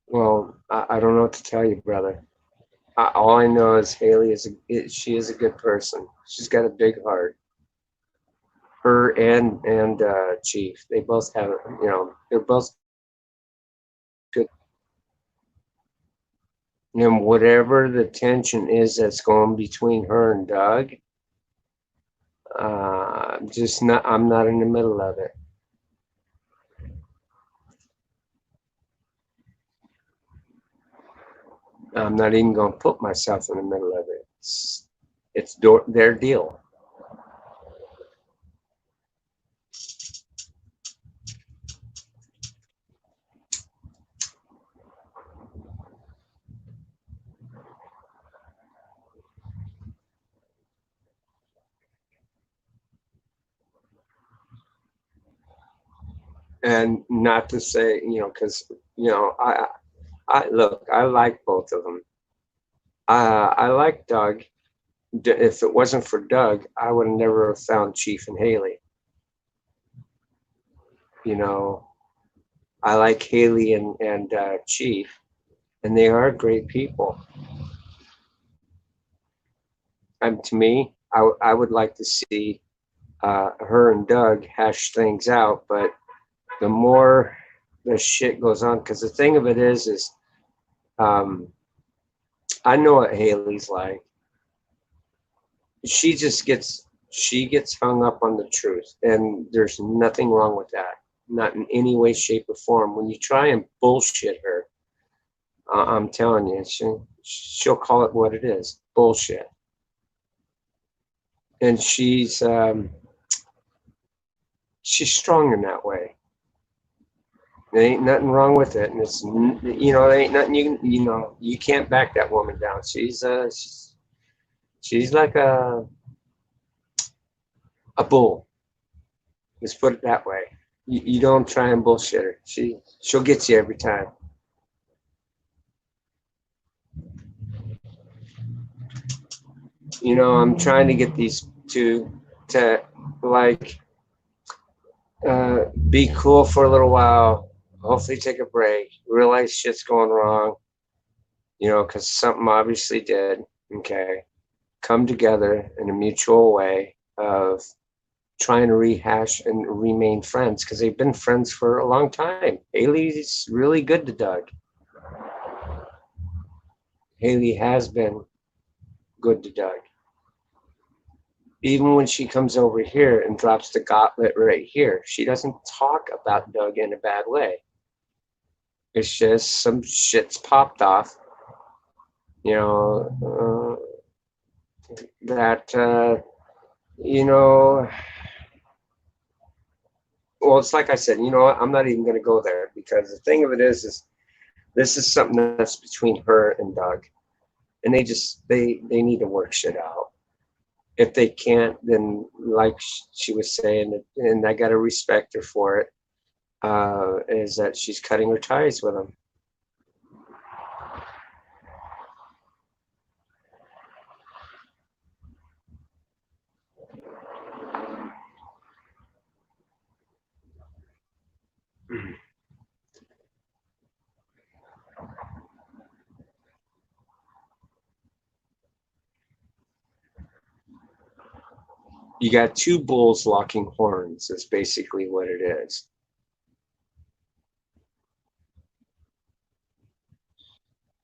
Well, I don't know what to tell you, brother. All I know is Haley she is a good person. She's got a big heart. Her and Chief, they both have, they're both good. And whatever the tension is that's going between her and Doug, just not. I'm not in the middle of it. I'm not even going to put myself in the middle of it. It's their deal. And not to say, because I look, I like both of them. I like Doug. If it wasn't for Doug, I would have never found Chief and Haley. You know, I like Haley and Chief, and they are great people. To me, I would like to see her and Doug hash things out, but the more the shit goes on, because the thing of it is um, I know what Haley's like. She gets hung up on the truth, and there's nothing wrong with that, not in any way, shape, or form. When you try and bullshit her, I'm telling you, she'll call it what it is, bullshit. And she's strong in that way. There ain't nothing wrong with it, and it's there ain't nothing you can't back that woman down. She's like a bull. Let's put it that way. You don't try and bullshit her. She'll get you every time. I'm trying to get these two to like be cool for a little while. Hopefully, take a break. Realize shit's going wrong. Because something obviously did. Okay, come together in a mutual way of trying to rehash and remain friends because they've been friends for a long time. Haley's really good to Doug. Haley has been good to Doug. Even when she comes over here and drops the gauntlet right here, she doesn't talk about Doug in a bad way. It's just some shit's popped off, that, well, it's like I said, I'm not even going to go there because the thing of it is this is something that's between her and Doug, and they need to work shit out. If they can't, then like she was saying, and I got to respect her for it, is that she's cutting her ties with him. You got two bulls locking horns, is basically what it is.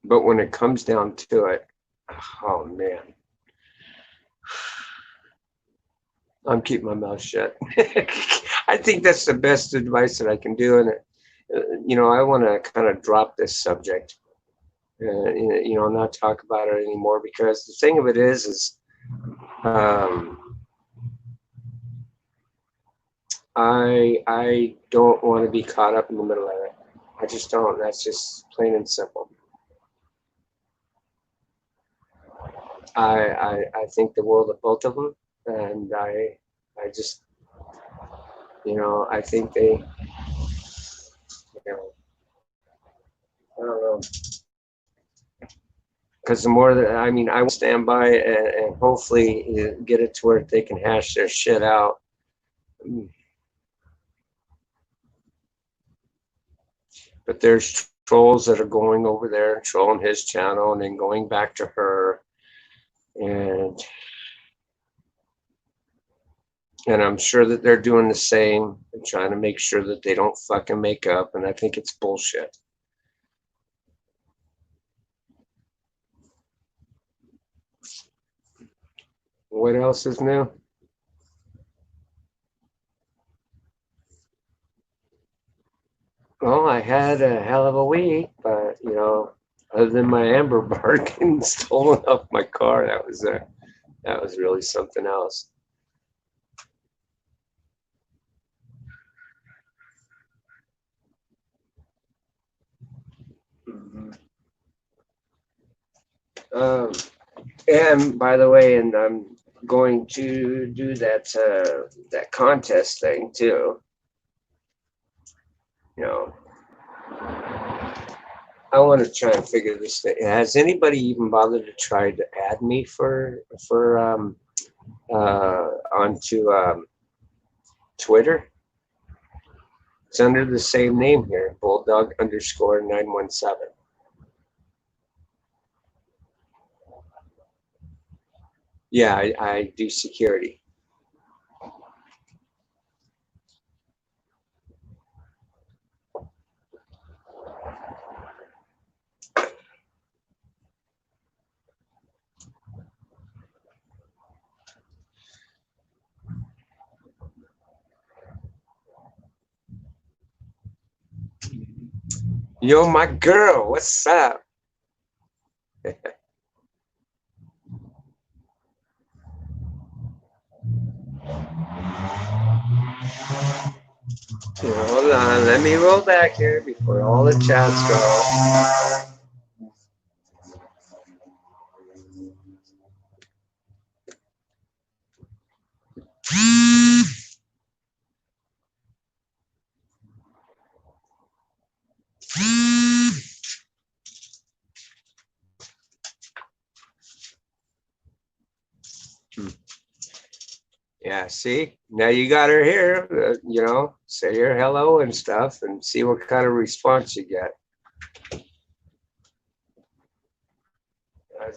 But when it comes down to it, oh man, I'm keeping my mouth shut. I think that's the best advice that I can do. And, I want to kind of drop this subject, not talk about it anymore because the thing of it is I don't want to be caught up in the middle of it. I just don't. That's just plain and simple. I think the world of both of them, and I just I think they I don't know, because the more that I will stand by and hopefully get it to where they can hash their shit out. But there's trolls that are going over there and trolling his channel and then going back to her, and I'm sure that they're doing the same and trying to make sure that they don't fucking make up, and I think it's bullshit. What else is new? Well, I had a hell of a week, but other than my amber bar getting stolen off my car, that was really something else. Um, and by the way, and I'm going to do that contest thing too. You know, I want to try and figure this thing. Has anybody even bothered to try to add me onto Twitter? It's under the same name here, bulldog underscore 917. Yeah, I do security. Yo, my girl, what's up? Hold on, let me roll back here before all the chats go. Yeah, see, now you got her here. Say your hello and stuff, and see what kind of response you get.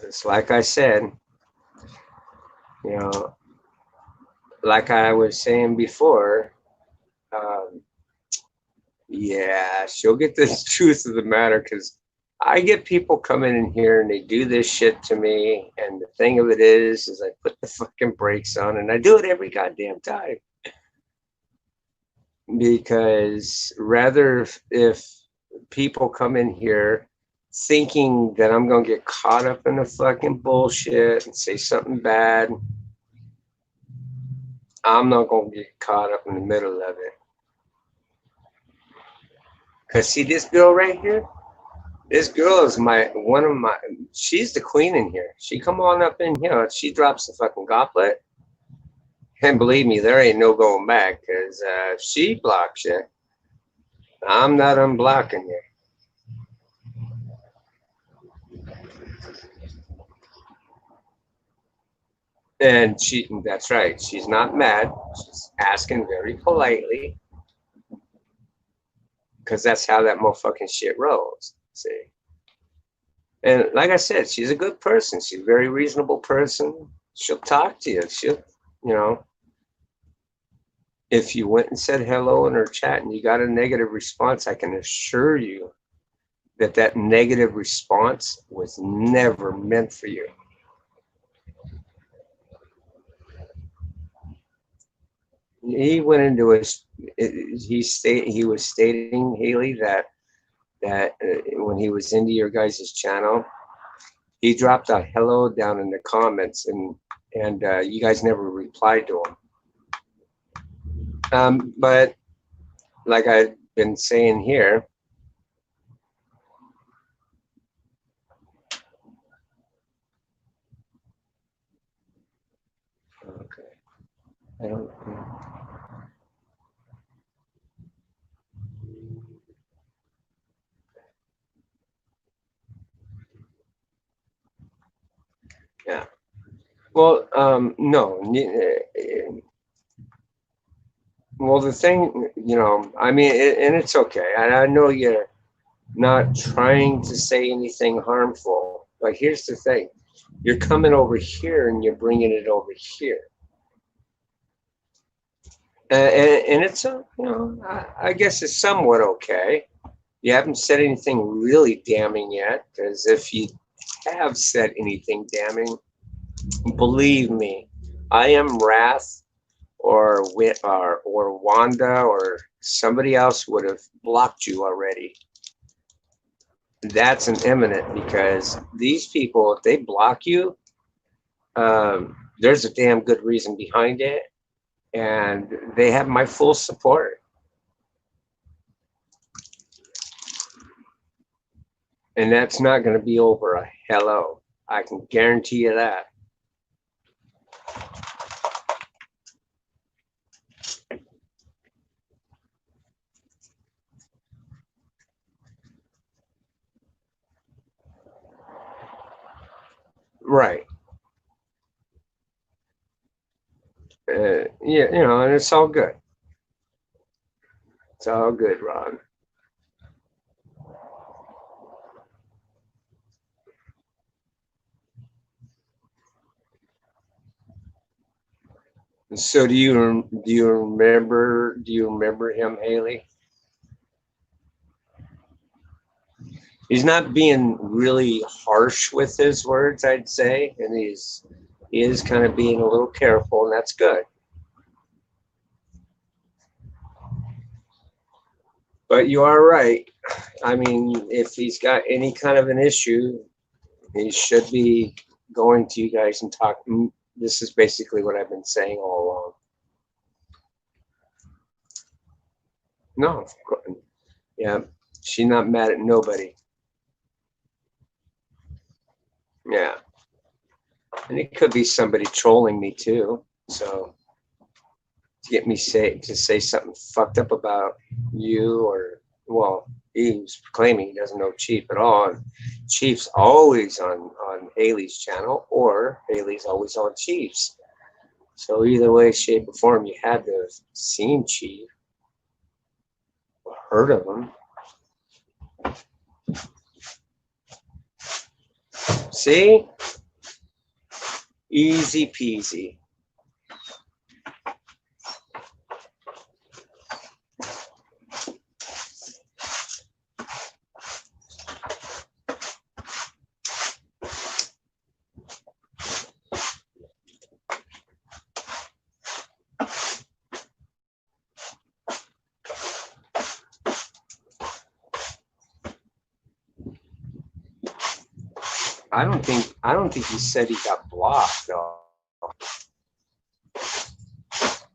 It's like I said, you know, like I was saying before. Um, yeah, she'll get the truth of the matter because I get people coming in here and they do this shit to me. And the thing of it is I put the fucking brakes on, and I do it every goddamn time. Because rather if people come in here thinking that I'm gonna get caught up in the fucking bullshit and say something bad, I'm not gonna get caught up in the middle of it. Cause see this girl right here? This girl is she's the queen in here. She come on up in here, she drops the fucking gauntlet. And believe me, there ain't no going back because she blocks you. I'm not unblocking you. And that's right. She's not mad. She's asking very politely because that's how that motherfucking shit rolls. See? And like I said, she's a good person. She's a very reasonable person. She'll talk to you. You know, if you went and said hello in her chat and you got a negative response, I can assure you that that negative response was never meant for you. He went into he was stating, Haley, that when he was into your guys' channel, he dropped a hello down in the comments, and you guys never replied to him. But like I've been saying here, okay, I don't. Yeah. Well, no. Well, the thing, I mean, and it's okay. I know you're not trying to say anything harmful, but here's the thing: you're coming over here and you're bringing it over here, and it's I guess it's somewhat okay. You haven't said anything really damning yet, because if you have said anything damning, believe me, I am Wrath or Wanda or somebody else would have blocked you already. That's an imminent, because these people, if they block you, there's a damn good reason behind it, and they have my full support. And that's not going to be over a hello. I can guarantee you that. Right. Yeah, you know, and it's all good. It's all good, Ron. So do you remember him, Haley? He's not being really harsh with his words, I'd say, and he is kind of being a little careful, and that's good. But you are right. I mean, if he's got any kind of an issue, he should be going to you guys and talking. This is basically what I've been saying all along. No, of course. Yeah, she's not mad at nobody. Yeah, and it could be somebody trolling me too. So to get me say something fucked up about you, or well, he's claiming he doesn't know Chief at all. And Chief's always on Haley's channel, or Haley's always on Chief's. So either way, shape, or form, you had to have seen Chief or heard of him. See, easy peasy. I don't think he said he got blocked though.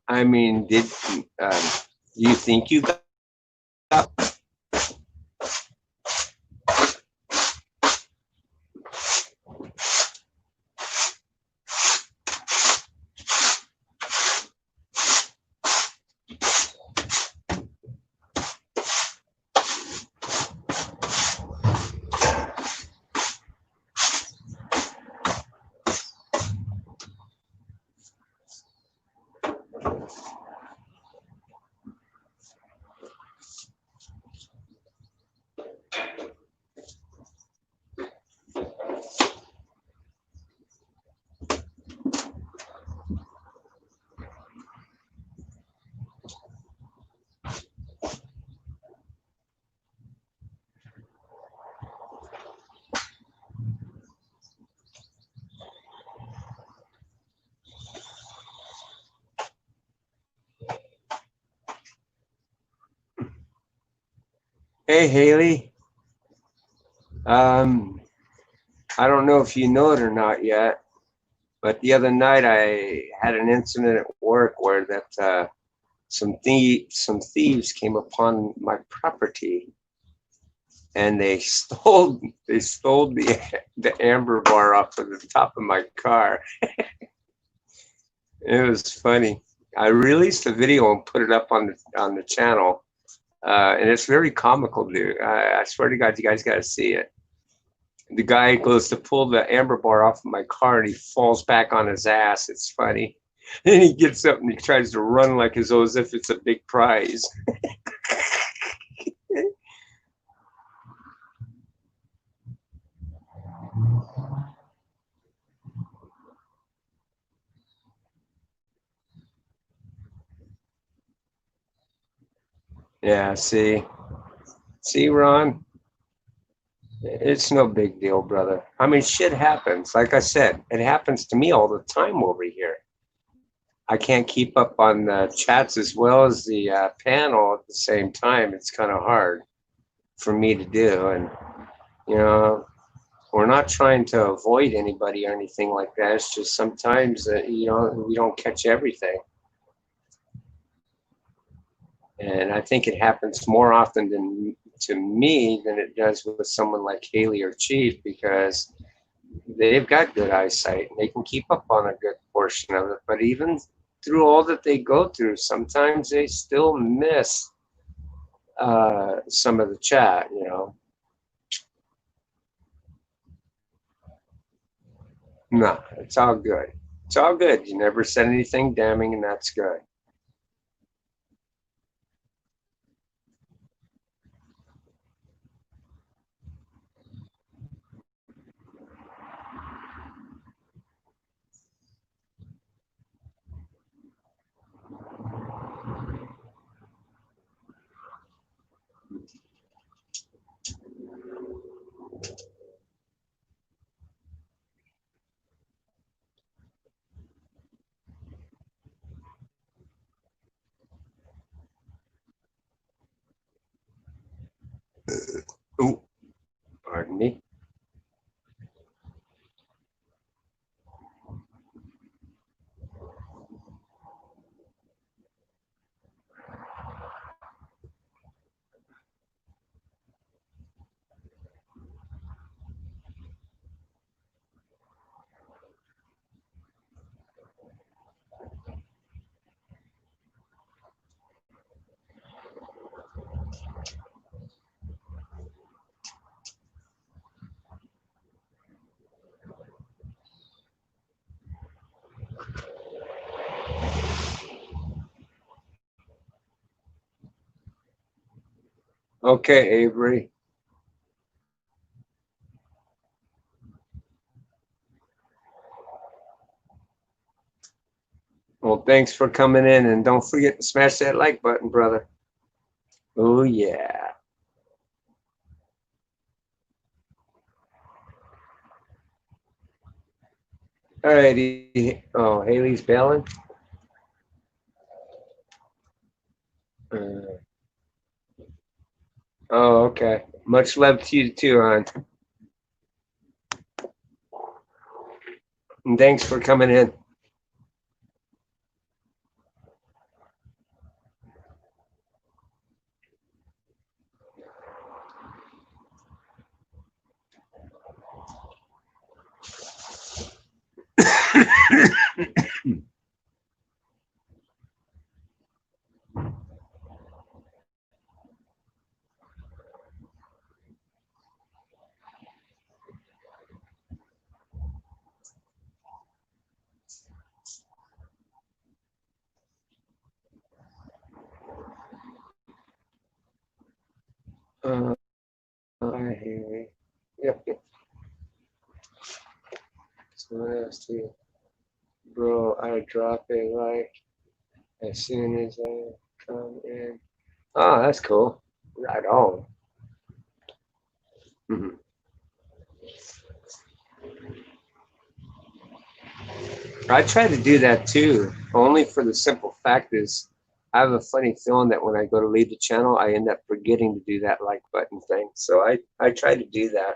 I mean, um, you think you got? Hey Haley, um, I don't know if you know it or not yet, but the other night I had an incident at work where that some thieves came upon my property, and they stole the amber bar off of the top of my car. It was funny. I released the video and put it up on the channel, and it's very comical, dude. I swear to God, you guys got to see it. The guy goes to pull the amber bar off of my car, and he falls back on his ass. It's funny. And he gets up and he tries to run like as though as if it's a big prize. Yeah, see, Ron, it's no big deal, brother. I mean, shit happens. Like I said, it happens to me all the time over here. I can't keep up on the chats as well as the panel at the same time. It's kind of hard for me to do. And, you know, we're not trying to avoid anybody or anything like that. It's just sometimes, we don't catch everything. And I think it happens more often to me than it does with someone like Haley or Chief, because they've got good eyesight and they can keep up on a good portion of it. But even through all that they go through, sometimes they still miss some of the chat. No, it's all good. It's all good. You never said anything damning, and that's good. Ooh, pardon me. Okay, Avery. Well, thanks for coming in, and don't forget to smash that like button, brother. Oh yeah. All righty. Oh, Haley's bailing. Uh, oh, okay. Much love to you too, hon. And thanks for coming in. Hi, Haley. Yep. So what else do you, bro? I drop a like as soon as I come in. Oh, that's cool. Right on. Mhm. I try to do that too, only for the simple fact is I have a funny feeling that when I go to leave the channel, I end up forgetting to do that like button thing. So I try to do that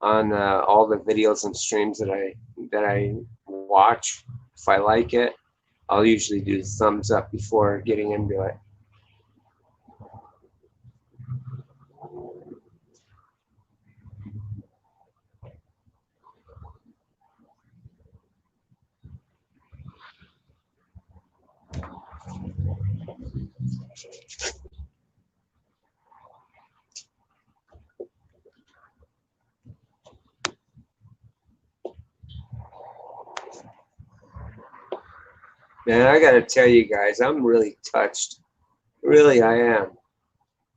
on all the videos and streams that I watch. If I like it, I'll usually do thumbs up before getting into it. Man, I got to tell you guys, I'm really touched. Really, I am.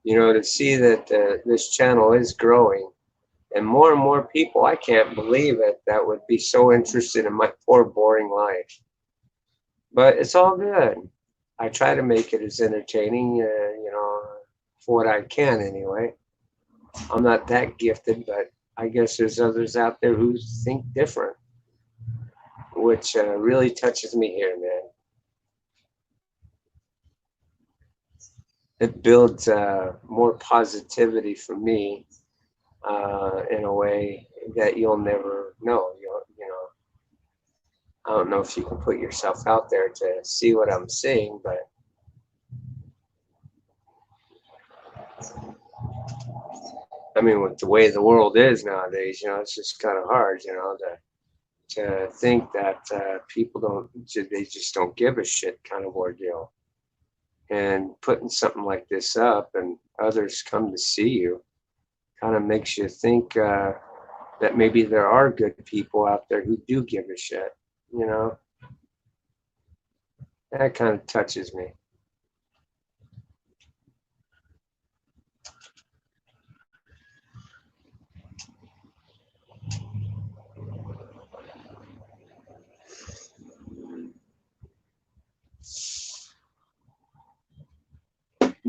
You know, to see that this channel is growing and more people, I can't believe it, that would be so interested in my poor, boring life. But it's all good. I try to make it as entertaining, for what I can anyway. I'm not that gifted, but I guess there's others out there who think different, which really touches me here, man. It builds more positivity for me in a way that you'll never know. I don't know if you can put yourself out there to see what I'm seeing, but I mean, with the way the world is nowadays, it's just kind of hard, to think that people they just don't give a shit kind of ordeal. And putting something like this up and others come to see you kind of makes you think that maybe there are good people out there who do give a shit, you know? That kind of touches me.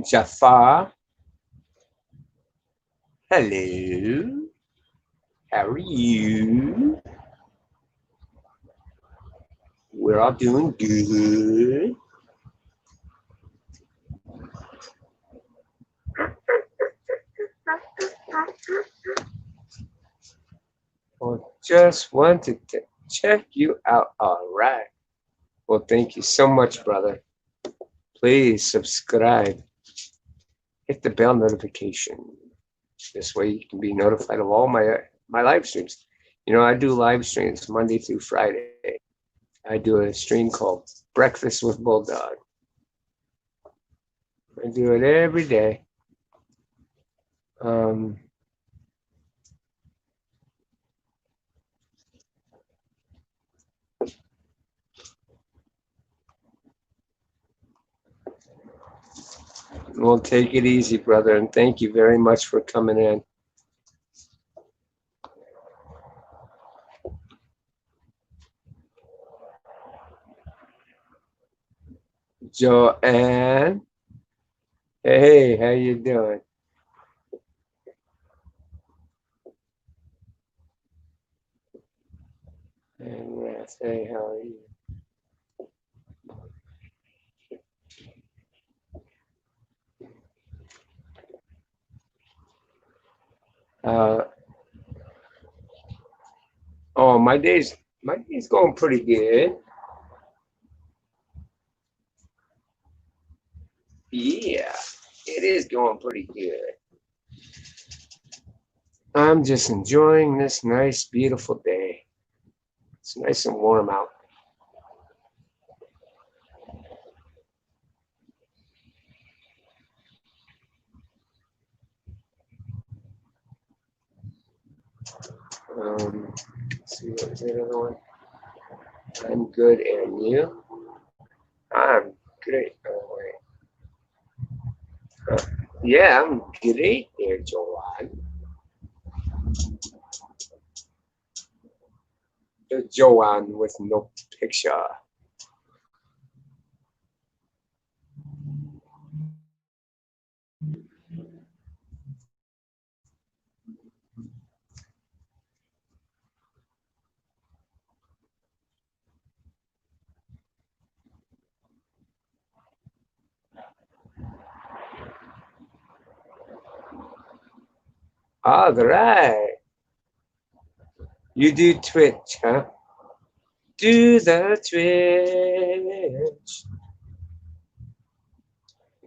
Jafar, hello. How are you? We're all doing good. Well, just wanted to check you out. All right. Well, thank you so much, brother. Please subscribe. Hit the bell notification. This way you can be notified of all my live streams. You know, I do live streams Monday through Friday. I do a stream called Breakfast with Bulldog. I do it every day. Well, take it easy, brother, and thank you very much for coming in. Joanne, hey, how you doing? And hey, how are you? Oh, my day's going pretty good. Yeah, it is going pretty good. I'm just enjoying this nice, beautiful day. It's nice and warm out. Let's see, what was the other one? I'm good, and you? I'm great. Oh, wait. Yeah, I'm great there, Joanne. The Joanne with no picture. All right. You do Twitch, huh? Do the Twitch.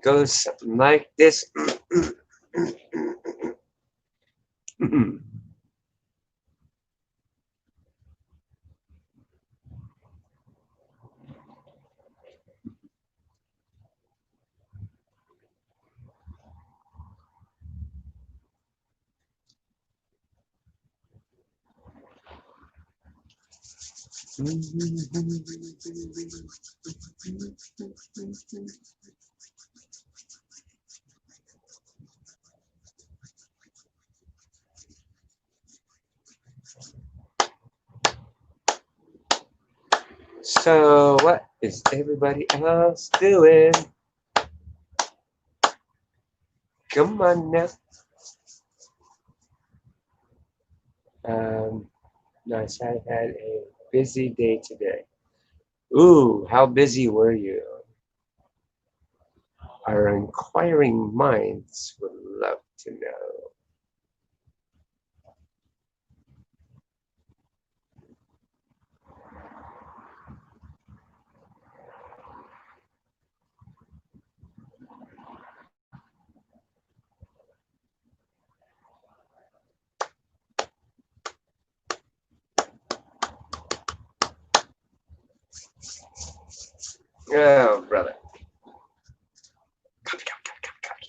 Goes something like this. So, what is everybody else doing? Come on now. Nice. I had a busy day today. Ooh, how busy were you? Our inquiring minds would love to know. Oh, brother. Copy, copy, copy, copy, copy.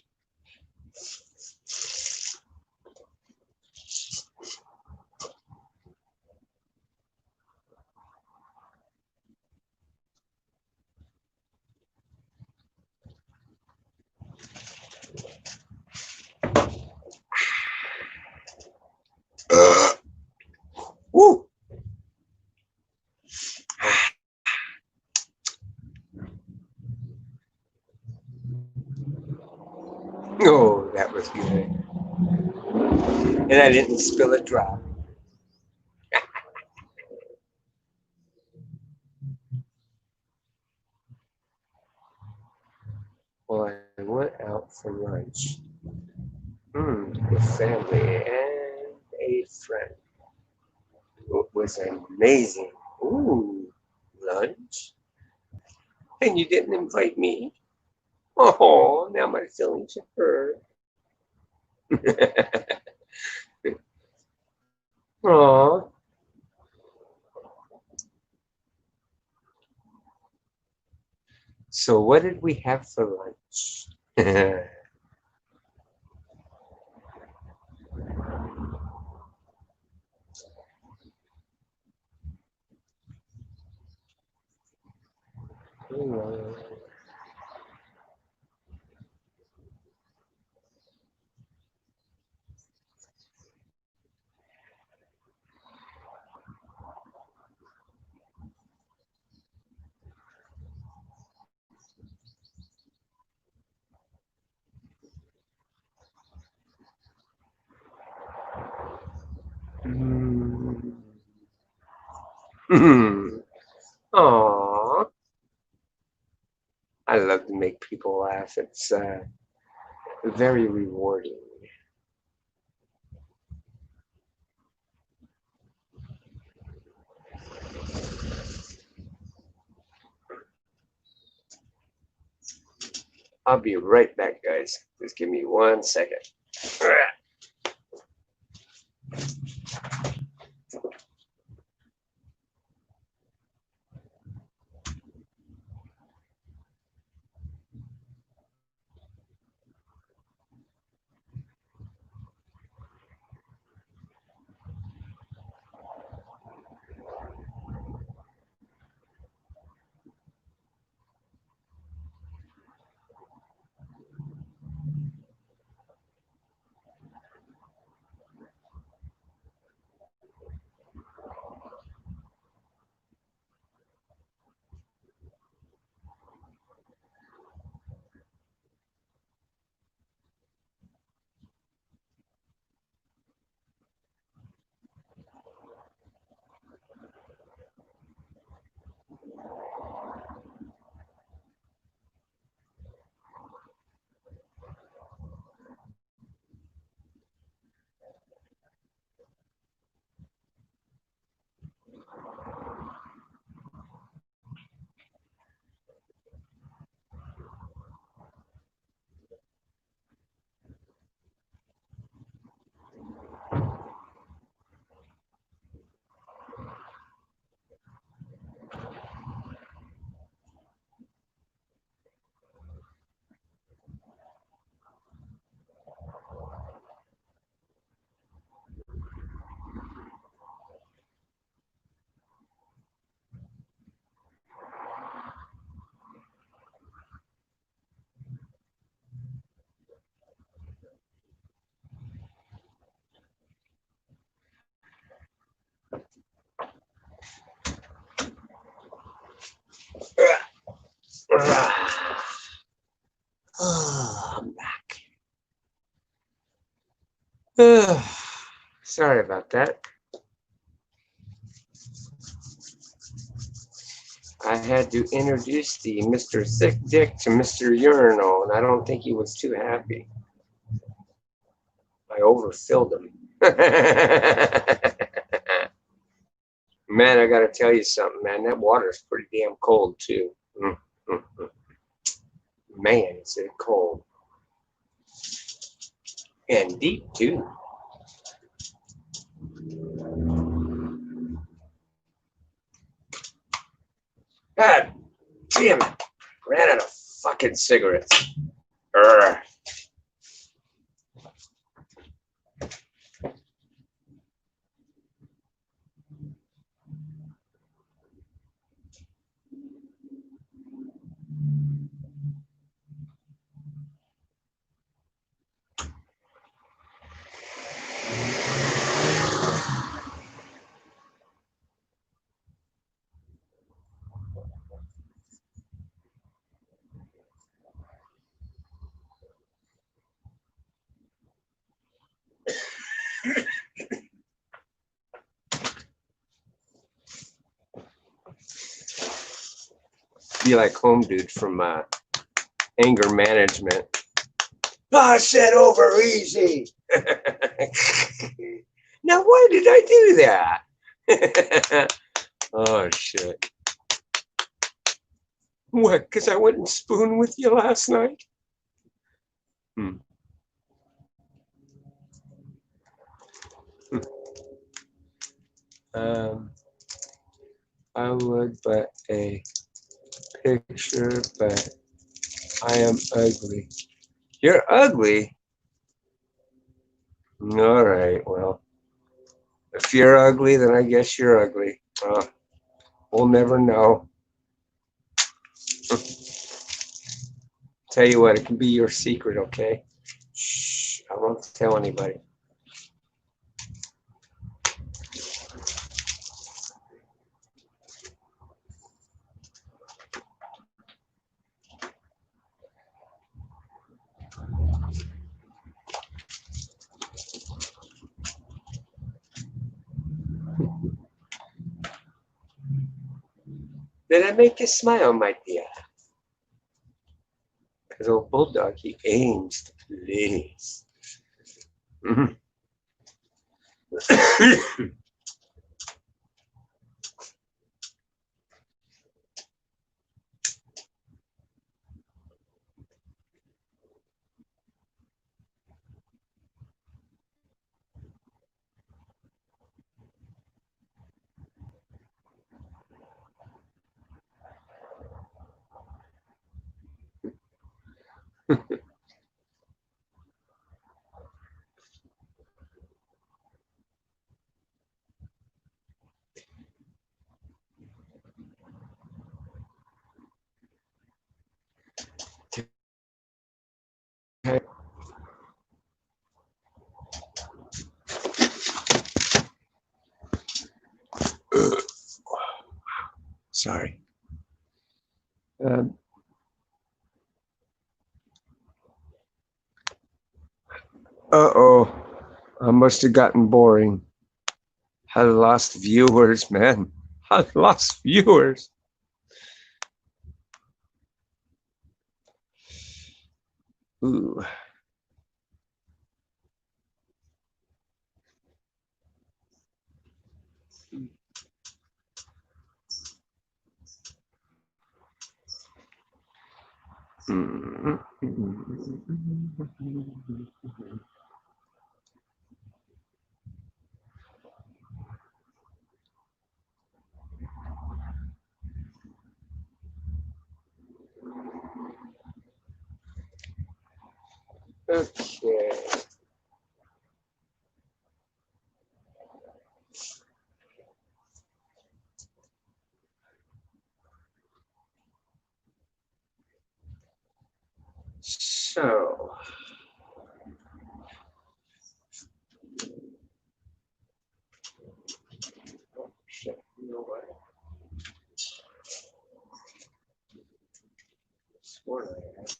Oh, that was good. And I didn't spill a drop. Well, I went out for lunch with family and a friend. It was amazing. Ooh, lunch? And you didn't invite me? Oh, now my feelings are hurt. Aw. So what did we have for lunch? Aw. I love to make people laugh. It's very rewarding. I'll be right back, guys. Just give me 1 second. I'm back. Sorry about that. I had to introduce the Mr. Thick Dick to Mr. Urinal, and I don't think he was too happy. I overfilled him. Man, I gotta tell you something, man. That water's pretty damn cold, too. Man, is it cold. And deep, too. God damn it. Ran out of fucking cigarettes. Urgh. be like Home Dude from Anger Management. Pass it over easy. Now, why did I do that? Oh, shit. What, because I went and spooned with you last night? I would, but a picture, but I am ugly. You're ugly? All right, well, if you're ugly, then I guess you're ugly. We'll never know. Tell you what, it can be your secret, okay? Shh, I won't tell anybody. Did I make you smile, my dear? Because old bulldog, he aims to please. Sorry. Uh-oh. I must have gotten boring. I lost viewers, man. I lost viewers. Ooh. Okay. So, oh, shit, you know what? Swore I had.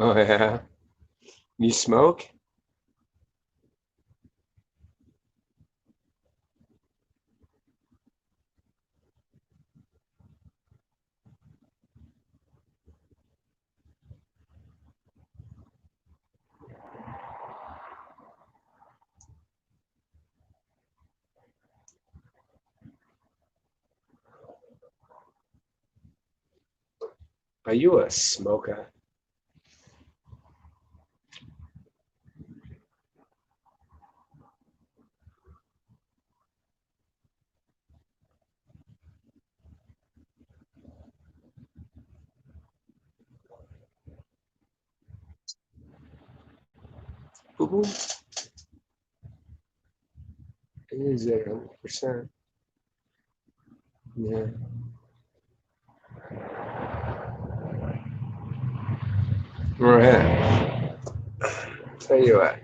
Oh, yeah? You smoke? Are you a smoker? Boo-boo? Is it 100%? Yeah. Right. Tell you what.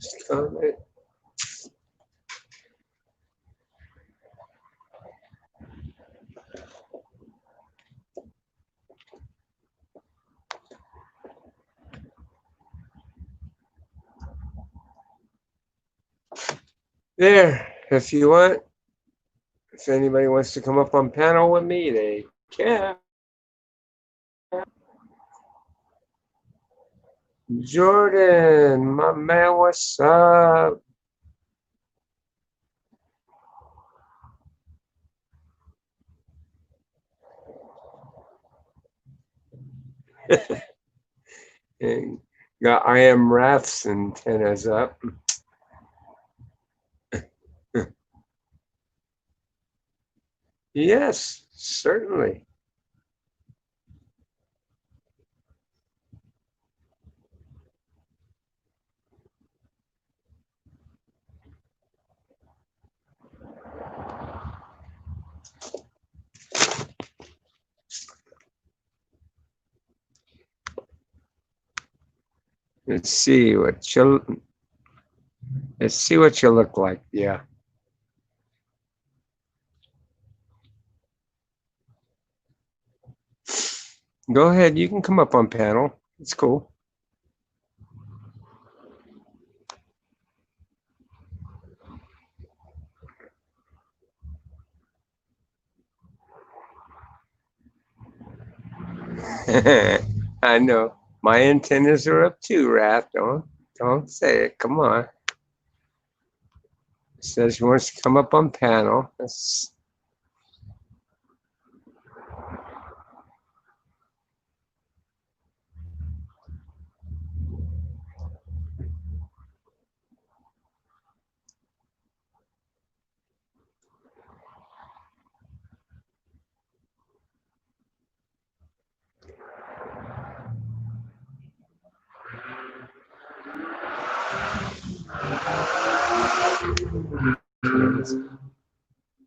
Just comment. There, if you want, if anybody wants to come up on panel with me, they can. Jordan, my man, what's up? And got I am Wrath's antennas up. Yes, certainly. Let's see what you look like. Yeah. Go ahead, you can come up on panel. It's cool. I know. My antennas are up too, Wrath. Don't say it. Come on. It says he wants to come up on panel.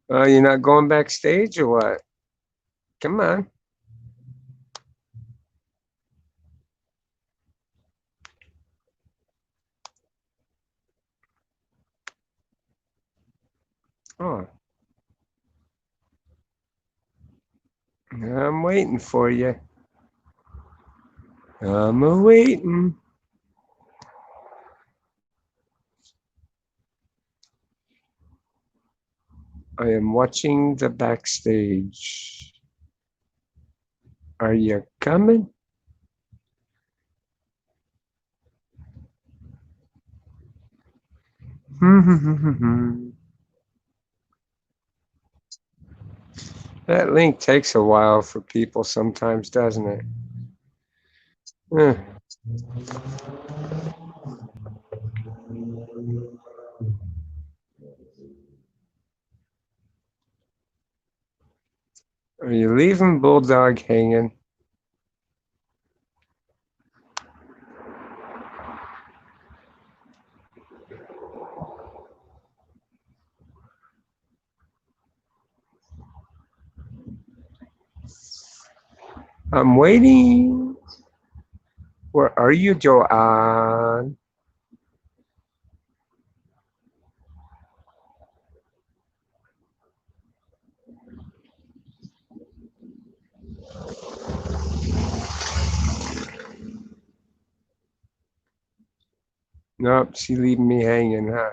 Oh, you're not going backstage or what? Come on. Oh, I'm waiting for you. I'm waiting. I am watching the backstage. Are you coming? That link takes a while for people sometimes, doesn't it? Eh. Are you leaving Bulldog hanging? I'm waiting. Where are you, Joanne? Nope, she leaving me hanging, huh?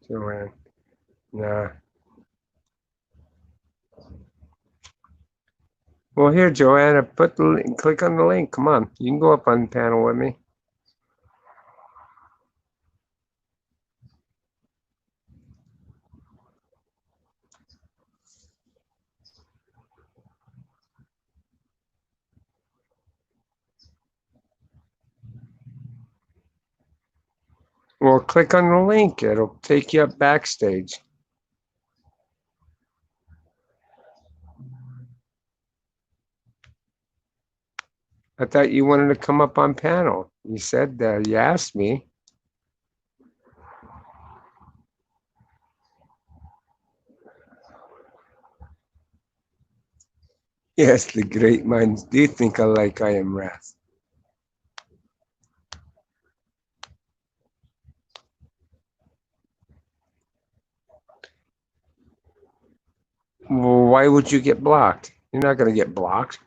Joanne. Nah. Well, here, Joanna, put the link, click on the link. Come on, you can go up on the panel with me. Well, click on the link. It'll take you up backstage. I thought you wanted to come up on panel. You said you asked me. Yes, the great minds do think alike. I am wrath. Well, why would you get blocked? You're not going to get blocked.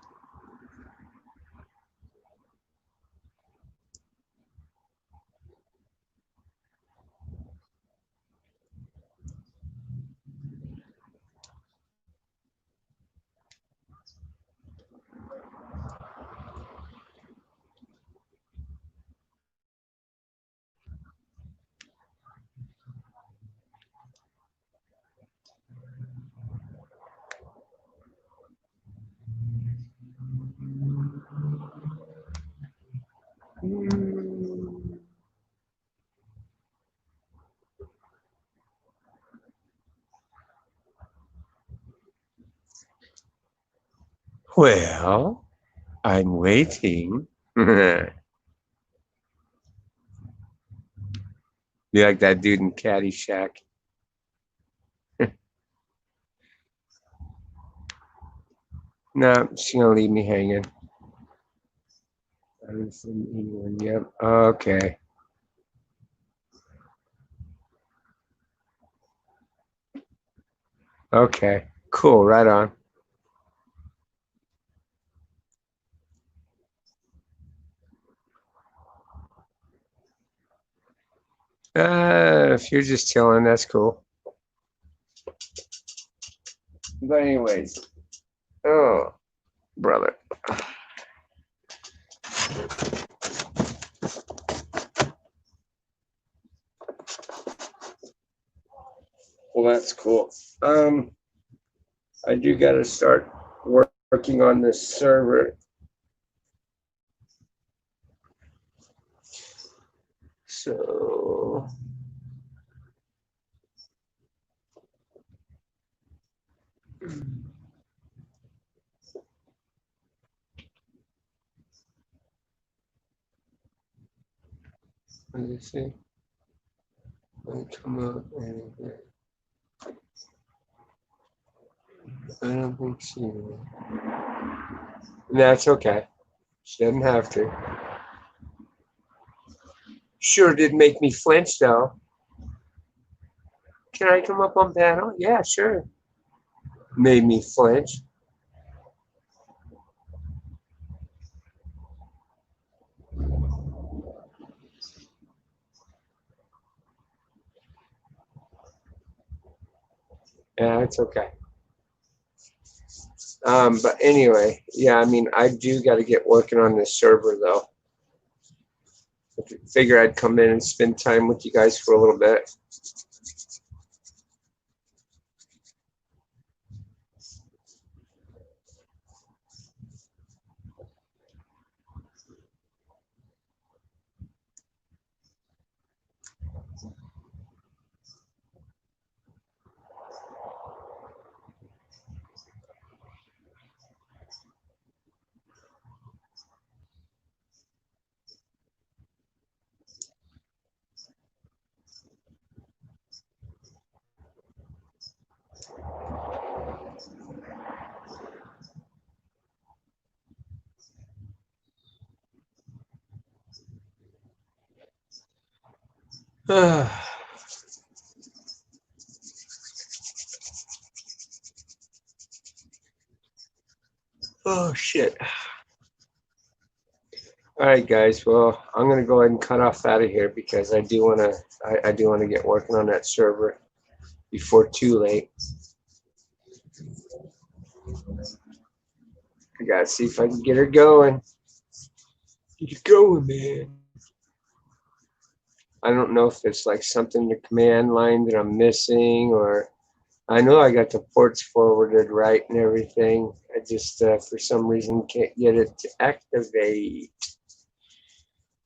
Well, I'm waiting. You like that dude in Caddyshack? No, she's gonna leave me hanging. I'm from England. Yep. Okay. Okay. Cool. Right on. If you're just chilling, that's cool. But anyways, oh brother. Well, that's cool. I do got to start working on this server. So let me see. Let me come up and I don't think she. That's okay. She doesn't have to. Sure did make me flinch though. Can I come up on panel? Yeah, sure. Made me flinch. Yeah, it's okay. But anyway, yeah, I mean, I do got to get working on this server though. I figure I'd come in and spend time with you guys for a little bit. Oh shit. All right, guys. Well, I'm gonna go ahead and cut off out of here because I do wanna I do wanna get working on that server before too late. I gotta see if I can get her going. Get it going, man. I don't know if it's like something in the command line that I'm missing, or I know I got the ports forwarded right and everything. I just for some reason can't get it to activate,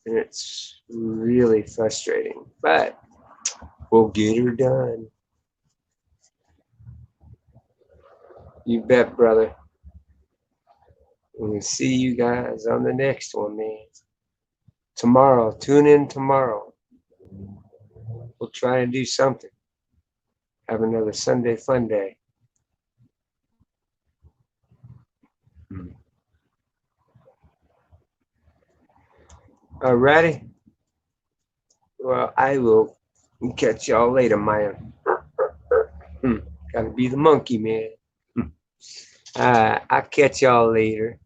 and it's really frustrating. But we'll get her done. You bet, brother. We'll see you guys on the next one, man. Tomorrow, tune in tomorrow. We'll try and do something. Have another Sunday fun day. Alrighty. Well, I will catch y'all later, Maya. Gotta be the monkey, man. I'll catch y'all later.